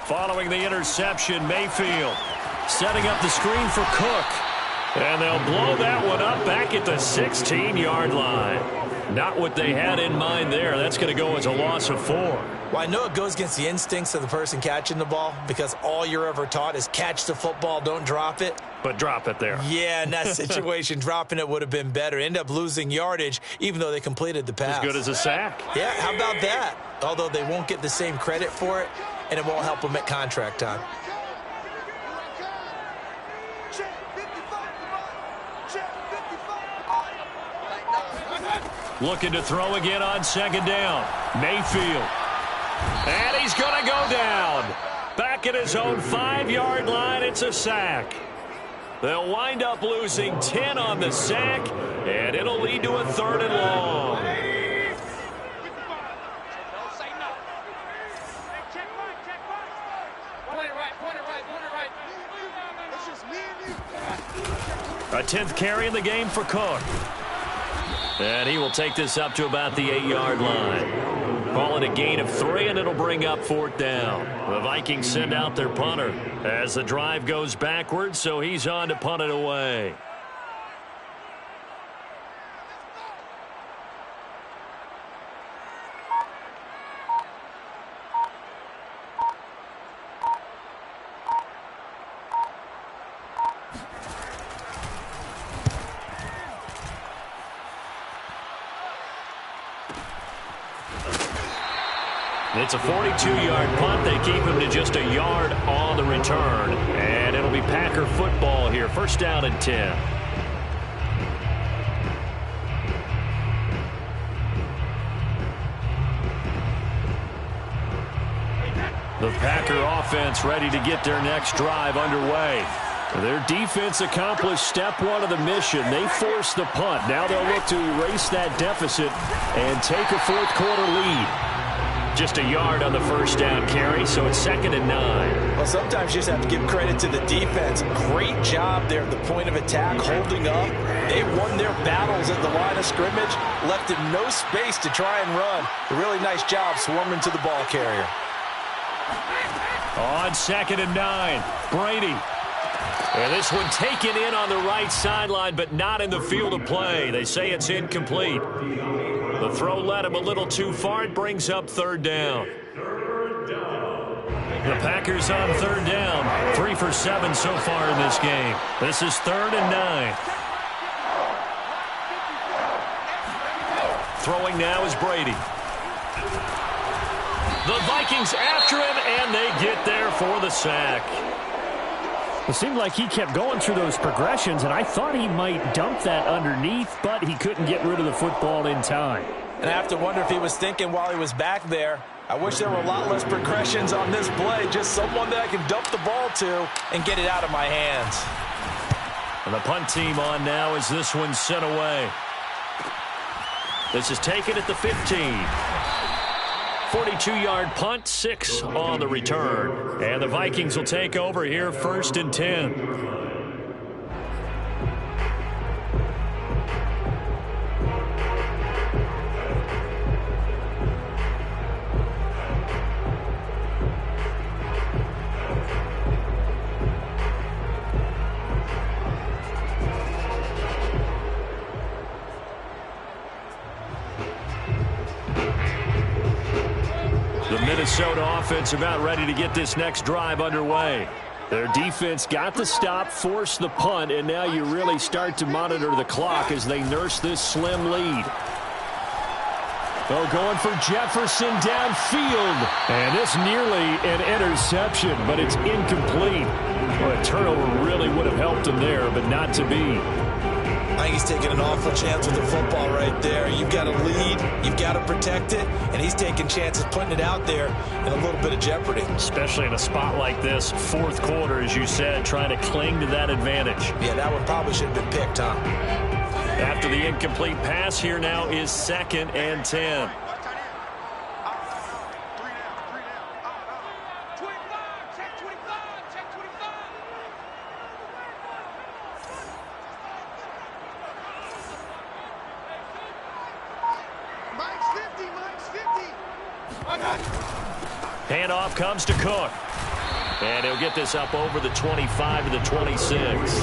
Following the interception, Mayfield setting up the screen for Cook. And they'll blow that one up back at the 16-yard line. Not what they had in mind there. That's going to go as a loss of 4. Well, I know it goes against the instincts of the person catching the ball because all you're ever taught is catch the football, don't drop it. But drop it there. Yeah, in that situation, dropping it would have been better. End up losing yardage, even though they completed the pass. As good as a sack. Yeah, how about that? Although they won't get the same credit for it, and it won't help them at contract time. Looking to throw again on 2nd down. Mayfield. And he's going to go down. Back at his own 5-yard line, it's a sack. They'll wind up losing 10 on the sack, and it'll lead to a 3rd and long. A 10th carry in the game for Cook. And he will take this up to about the 8-yard line. Call it a gain of 3, and it'll bring up 4th down. The Vikings send out their punter as the drive goes backwards, so he's on to punt it away. It's a 42-yard punt. They keep him to just a yard on the return. And it'll be Packer football here. 1st down and 10. The Packer offense ready to get their next drive underway. Their defense accomplished step 1 of the mission. They forced the punt. Now they'll look to erase that deficit and take a 4th quarter lead. Just a yard on the 1st down carry, so it's 2nd and 9. Well, sometimes you just have to give credit to the defense. Great job there at the point of attack, holding up. They won their battles at the line of scrimmage, left him no space to try and run. A really nice job swarming to the ball carrier. On 2nd and 9, Brady. And this one taken in on the right sideline, but not in the field of play. They say it's incomplete. The throw led him a little too far. It brings up 3rd down. The Packers on 3rd down. 3 for 7 so far in this game. This is 3rd and 9. Throwing now is Brady. The Vikings after him, and they get there for the sack. It seemed like he kept going through those progressions, and I thought he might dump that underneath, but he couldn't get rid of the football in time. And I have to wonder if he was thinking while he was back there, I wish there were a lot less progressions on this play, just someone that I can dump the ball to and get it out of my hands. And the punt team on now as this one's sent away. This is taken at the 15. 42-yard punt, 6 on the return. And the Vikings will take over here, 1st and 10. Minnesota offense about ready to get this next drive underway. Their defense got the stop, forced the punt, and now you really start to monitor the clock as they nurse this slim lead. Oh, going for Jefferson downfield. And this nearly an interception, but it's incomplete. Well, a turnover really would have helped him there, but not to be. I think he's taking an awful chance with the football right there. You've got to lead, you've got to protect it, and he's taking chances putting it out there in a little bit of jeopardy. Especially in a spot like this, 4th quarter, as you said, trying to cling to that advantage. Yeah, that one probably should have been picked, huh? After the incomplete pass, here now is 2nd and 10. Handoff comes to Cook. And he'll get this up over the 25 to the 26.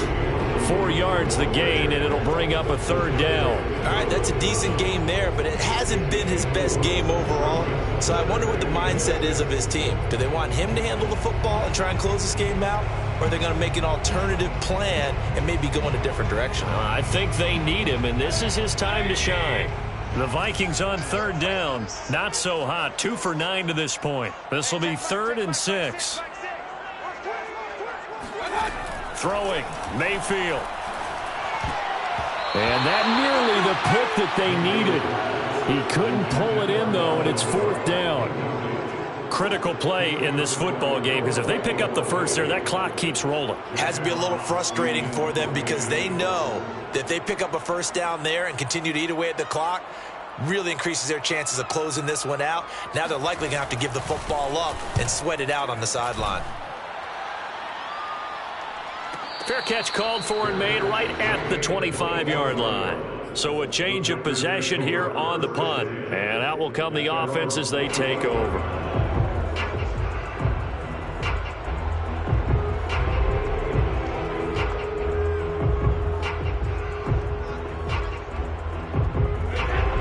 4 yards the gain, and it'll bring up a 3rd down. All right, that's a decent game there, but it hasn't been his best game overall. So I wonder what the mindset is of his team. Do they want him to handle the football and try and close this game out? Or are they going to make an alternative plan and maybe go in a different direction? I think they need him, and this is his time to shine. The Vikings on 3rd down. Not so hot. 2 for 9 to this point. This will be 3rd and 6. Throwing. Mayfield. And that nearly the pick that they needed. He couldn't pull it in, though, and it's 4th down. Critical play in this football game, because if they pick up the first there, that clock keeps rolling. Has to be a little frustrating for them because they know that if they pick up a 1st down there and continue to eat away at the clock, really increases their chances of closing this one out. Now they're likely going to have to give the football up and sweat it out on the sideline. Fair catch called for and made right at the 25-yard line. So a change of possession here on the punt. And out will come the offense as they take over.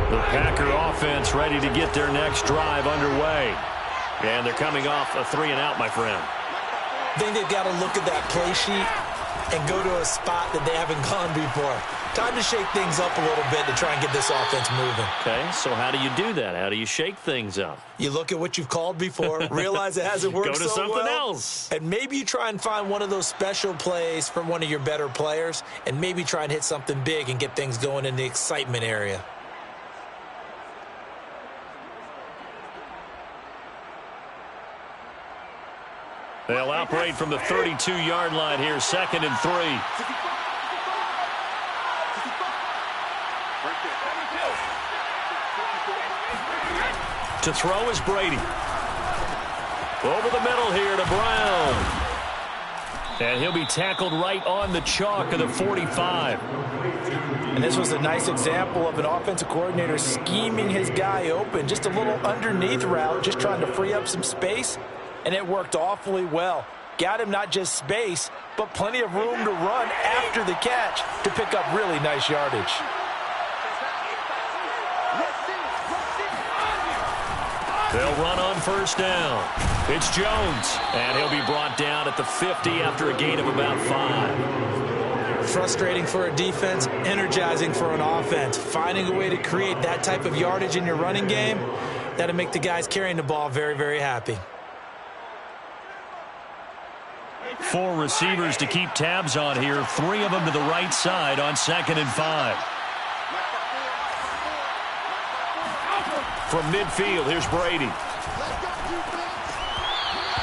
The Packer offense ready to get their next drive underway. And they're coming off a 3-and-out, my friend. I think they've got to look at that play sheet and go to a spot that they haven't gone before. Time to shake things up a little bit to try and get this offense moving. Okay, so how do you do that? How do you shake things up? You look at what you've called before, realize it hasn't worked so well. Go to something else. And maybe you try and find one of those special plays from one of your better players, and maybe try and hit something big and get things going in the excitement area. They'll operate from the 32-yard line here, 2nd and 3. To throw is Brady. Over the middle here to Brown. And he'll be tackled right on the chalk of the 45. And this was a nice example of an offensive coordinator scheming his guy open. Just a little underneath route, just trying to free up some space. And it worked awfully well. Got him not just space, but plenty of room to run after the catch to pick up really nice yardage. They'll run on 1st down. It's Jones, and he'll be brought down at the 50 after a gain of about 5. Frustrating for a defense, energizing for an offense. Finding a way to create that type of yardage in your running game, That'll make the guys carrying the ball very, very happy. 4 receivers to keep tabs on here. 3 of them to the right side on 2nd and 5. From midfield, here's Brady.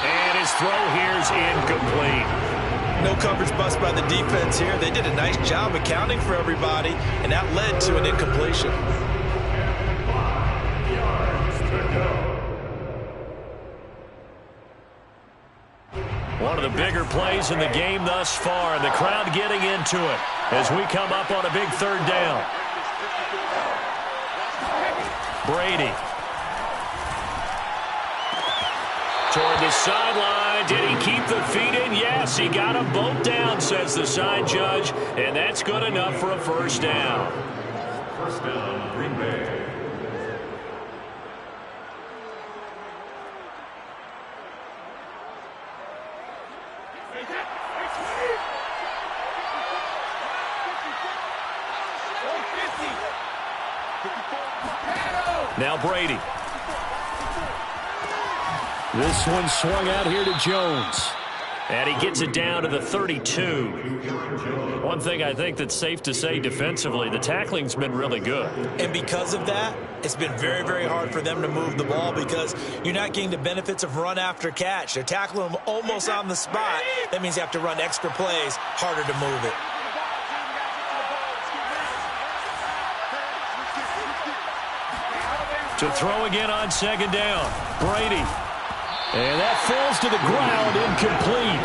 And his throw here's incomplete. No coverage bust by the defense here. They did a nice job accounting for everybody, and that led to an incompletion. One of the bigger plays in the game thus far, and the crowd getting into it as we come up on a big 3rd down. Brady. Toward the sideline. Did he keep the feet in? Yes, he got them both down, says the side judge, and that's good enough for a 1st down. 1st down, Green Bay. Now Brady. This one swung out here to Jones. And he gets it down to the 32. One thing I think that's safe to say defensively, the tackling's been really good. And because of that, it's been very, very hard for them to move the ball because you're not getting the benefits of run after catch. They're tackling them almost on the spot. That means you have to run extra plays, harder to move it. To throw again on 2nd down. Brady. And that falls to the ground, incomplete.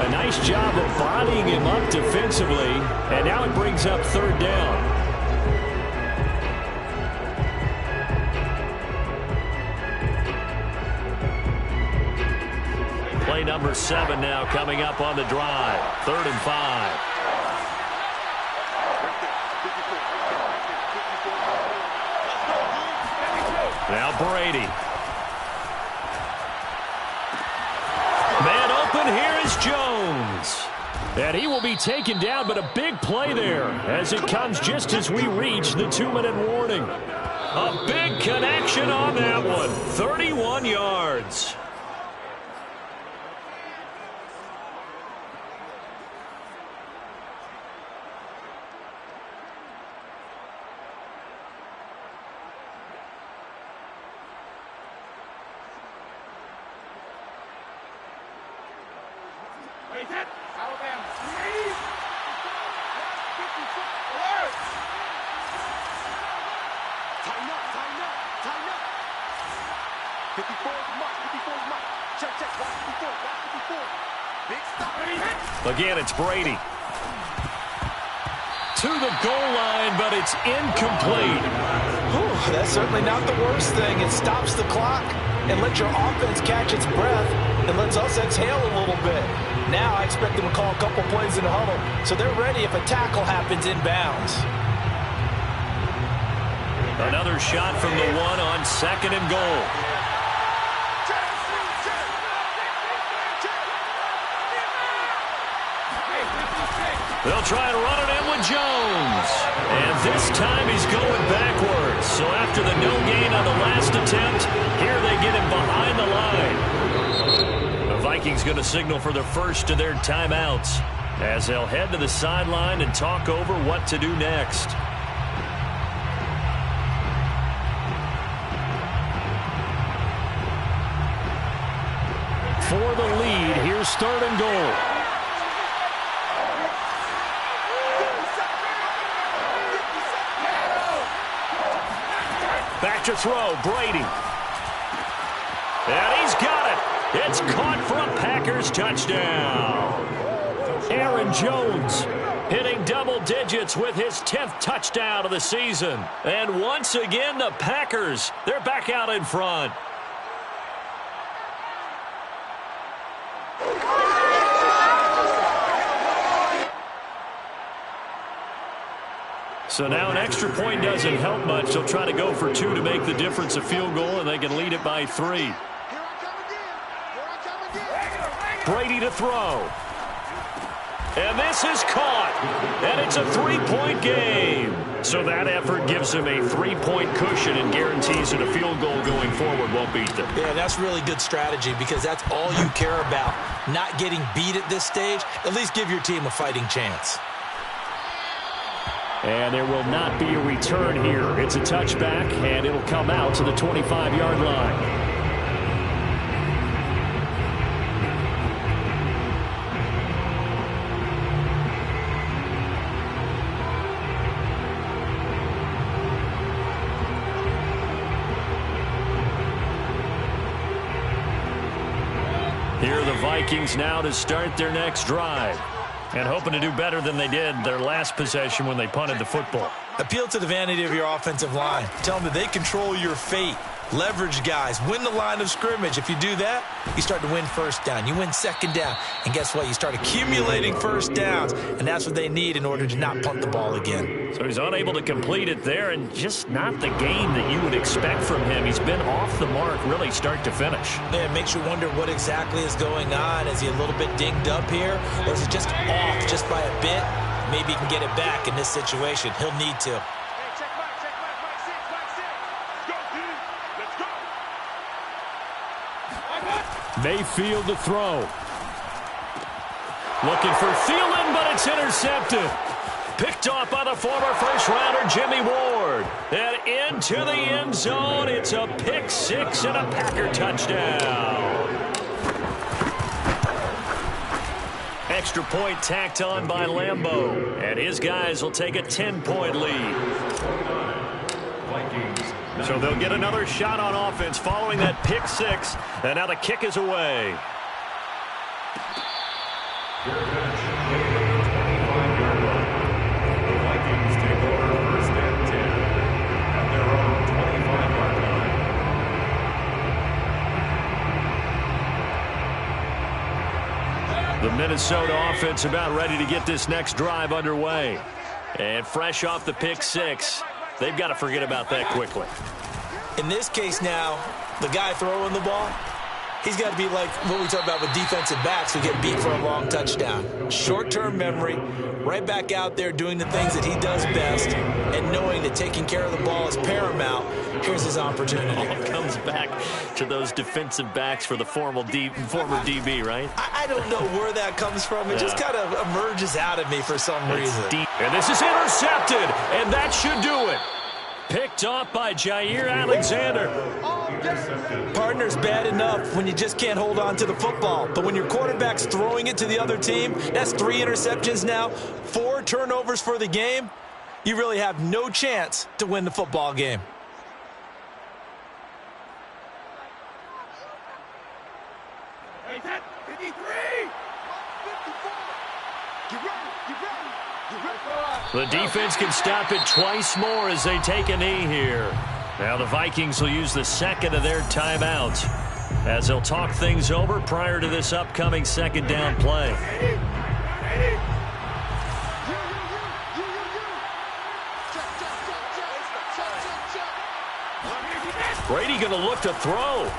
A nice job of bodying him up defensively. And now it brings up 3rd down. Play number 7 now coming up on the drive. 3rd and 5. Now Brady. Man open, here is Jones. And he will be taken down, but a big play there as it comes just as we reach the 2-minute warning. A big connection on that one. 31 yards. Again, it's Brady. To the goal line, but it's incomplete. Whew, that's certainly not the worst thing. It stops the clock and lets your offense catch its breath and lets us exhale a little bit. Now I expect them to call a couple plays in the huddle, so they're ready if a tackle happens inbounds. Another shot from the 1 on 2nd and goal. They'll try to run it in with Jones. And this time he's going backwards. So after the no gain on the last attempt, here they get him behind the line. The Vikings going to signal for the first of their timeouts as they'll head to the sideline and talk over what to do next. For the lead, here's 3rd and goal. Back to throw, Brady. And he's got it. It's caught for a Packers touchdown. Aaron Jones hitting double digits with his 10th touchdown of the season. And once again, the Packers, they're back out in front. So now an extra point doesn't help much. They'll try to go for 2 to make the difference a field goal, and they can lead it by 3. Brady to throw. And this is caught. And it's a 3-point game. So that effort gives him a 3-point cushion and guarantees that a field goal going forward won't beat them. Yeah, that's really good strategy because that's all you care about. Not getting beat at this stage. At least give your team a fighting chance. And there will not be a return here. It's a touchback, and it'll come out to the 25-yard line. Here are the Vikings now to start their next drive. And hoping to do better than they did their last possession when they punted the football. Appeal to the vanity of your offensive line. Tell them that they control your fate. Leverage guys. Win the line of scrimmage. If you do that, you start to win first down. You win second down. And guess what? You start accumulating first downs. And that's what they need in order to not punt the ball again. So he's unable to complete it there, and just not the game that you would expect from him. He's been off the mark really start to finish. Yeah, it makes you wonder what exactly is going on. Is he a little bit dinged up here? Or is it just off just by a bit? Maybe he can get it back in this situation. He'll need to. Mayfield to throw. Looking for Thielen, but it's intercepted. Picked off by the former first-rounder Jimmy Ward. And into the end zone. It's a pick six and a Packer touchdown. Extra point tacked on by Lambeau. And his guys will take a 10-point lead. So they'll get another shot on offense following that pick six. And now the kick is away. Your bench, the 25-yard line. The Vikings take over first and 10 at their own 25-yard line. The Minnesota offense about ready to get this next drive underway. And fresh off the pick six, they've got to forget about that quickly. In this case now, the guy throwing the ball, he's got to be like what we talk about with defensive backs who get beat for a long touchdown. Short-term memory, right back out there doing the things that he does best, and knowing that taking care of the ball is paramount. Here's his opportunity. All comes back to those defensive backs for the former DB, right? I don't know where that comes from. It just kind of emerges out of me for some reason. And this is intercepted, and that should do it. Picked off by Jair Alexander. Partner's bad enough when you just can't hold on to the football. But when your quarterback's throwing it to the other team, that's 3 interceptions now, 4 turnovers for the game. You really have no chance to win the football game. The defense can stop it twice more as they take a knee here. Now the Vikings will use the second of their timeouts as they'll talk things over prior to this upcoming second down play. Brady going to look to throw.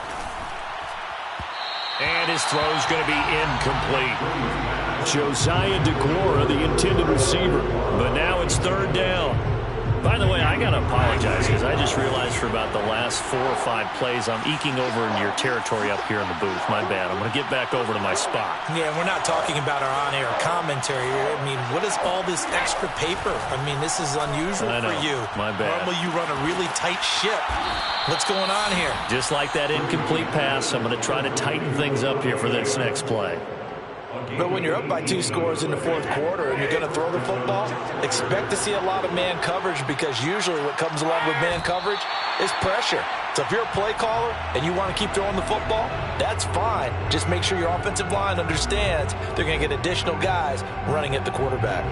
And his throw is going to be incomplete. Josiah DeGuara, the intended receiver. But now it's third down. By the way, I got to apologize because I just realized for about the last 4 or 5 plays, I'm eking over into your territory up here in the booth. My bad. I'm going to get back over to my spot. Yeah, we're not talking about our on-air commentary here. I mean, what is all this extra paper? I mean, this is unusual for you. My bad. Normally you run a really tight ship. What's going on here? Just like that incomplete pass, I'm going to try to tighten things up here for this next play. But when you're up by 2 scores in the 4th quarter and you're going to throw the football, expect to see a lot of man coverage because usually what comes along with man coverage is pressure. So if you're a play caller and you want to keep throwing the football, that's fine. Just make sure your offensive line understands they're going to get additional guys running at the quarterback.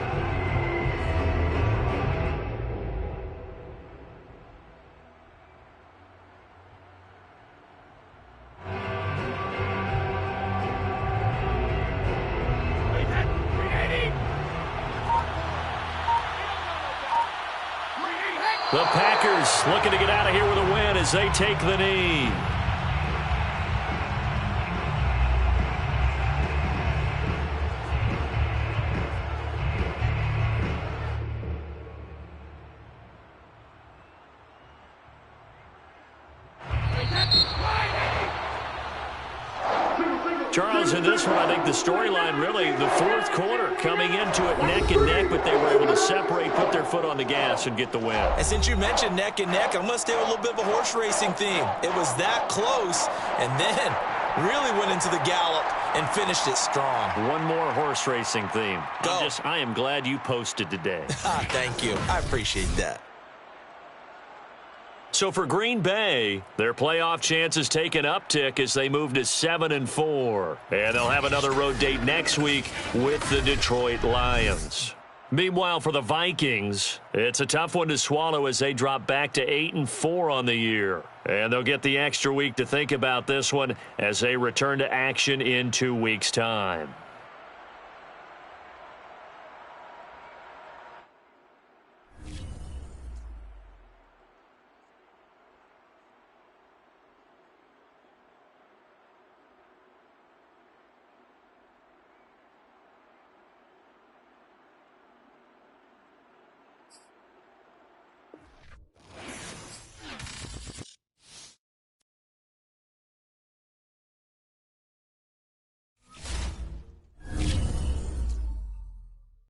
The Packers looking to get out of here with a win as they take the knee. in this one, I think the storyline really, the fourth quarter, coming into it neck and neck, but they were able to separate, put their foot on the gas, and get the win. And since you mentioned neck and neck, I'm going to stay with a little bit of a horse racing theme. It was that close, and then really went into the gallop and finished it strong. One more horse racing theme. Go. I am glad you posted today. Thank you. I appreciate that. So for Green Bay, their playoff chances take an uptick as they move to 7-4. And they'll have another road date next week with the Detroit Lions. Meanwhile, for the Vikings, it's a tough one to swallow as they drop back to 8-4 on the year. And they'll get the extra week to think about this one as they return to action in 2 weeks' time.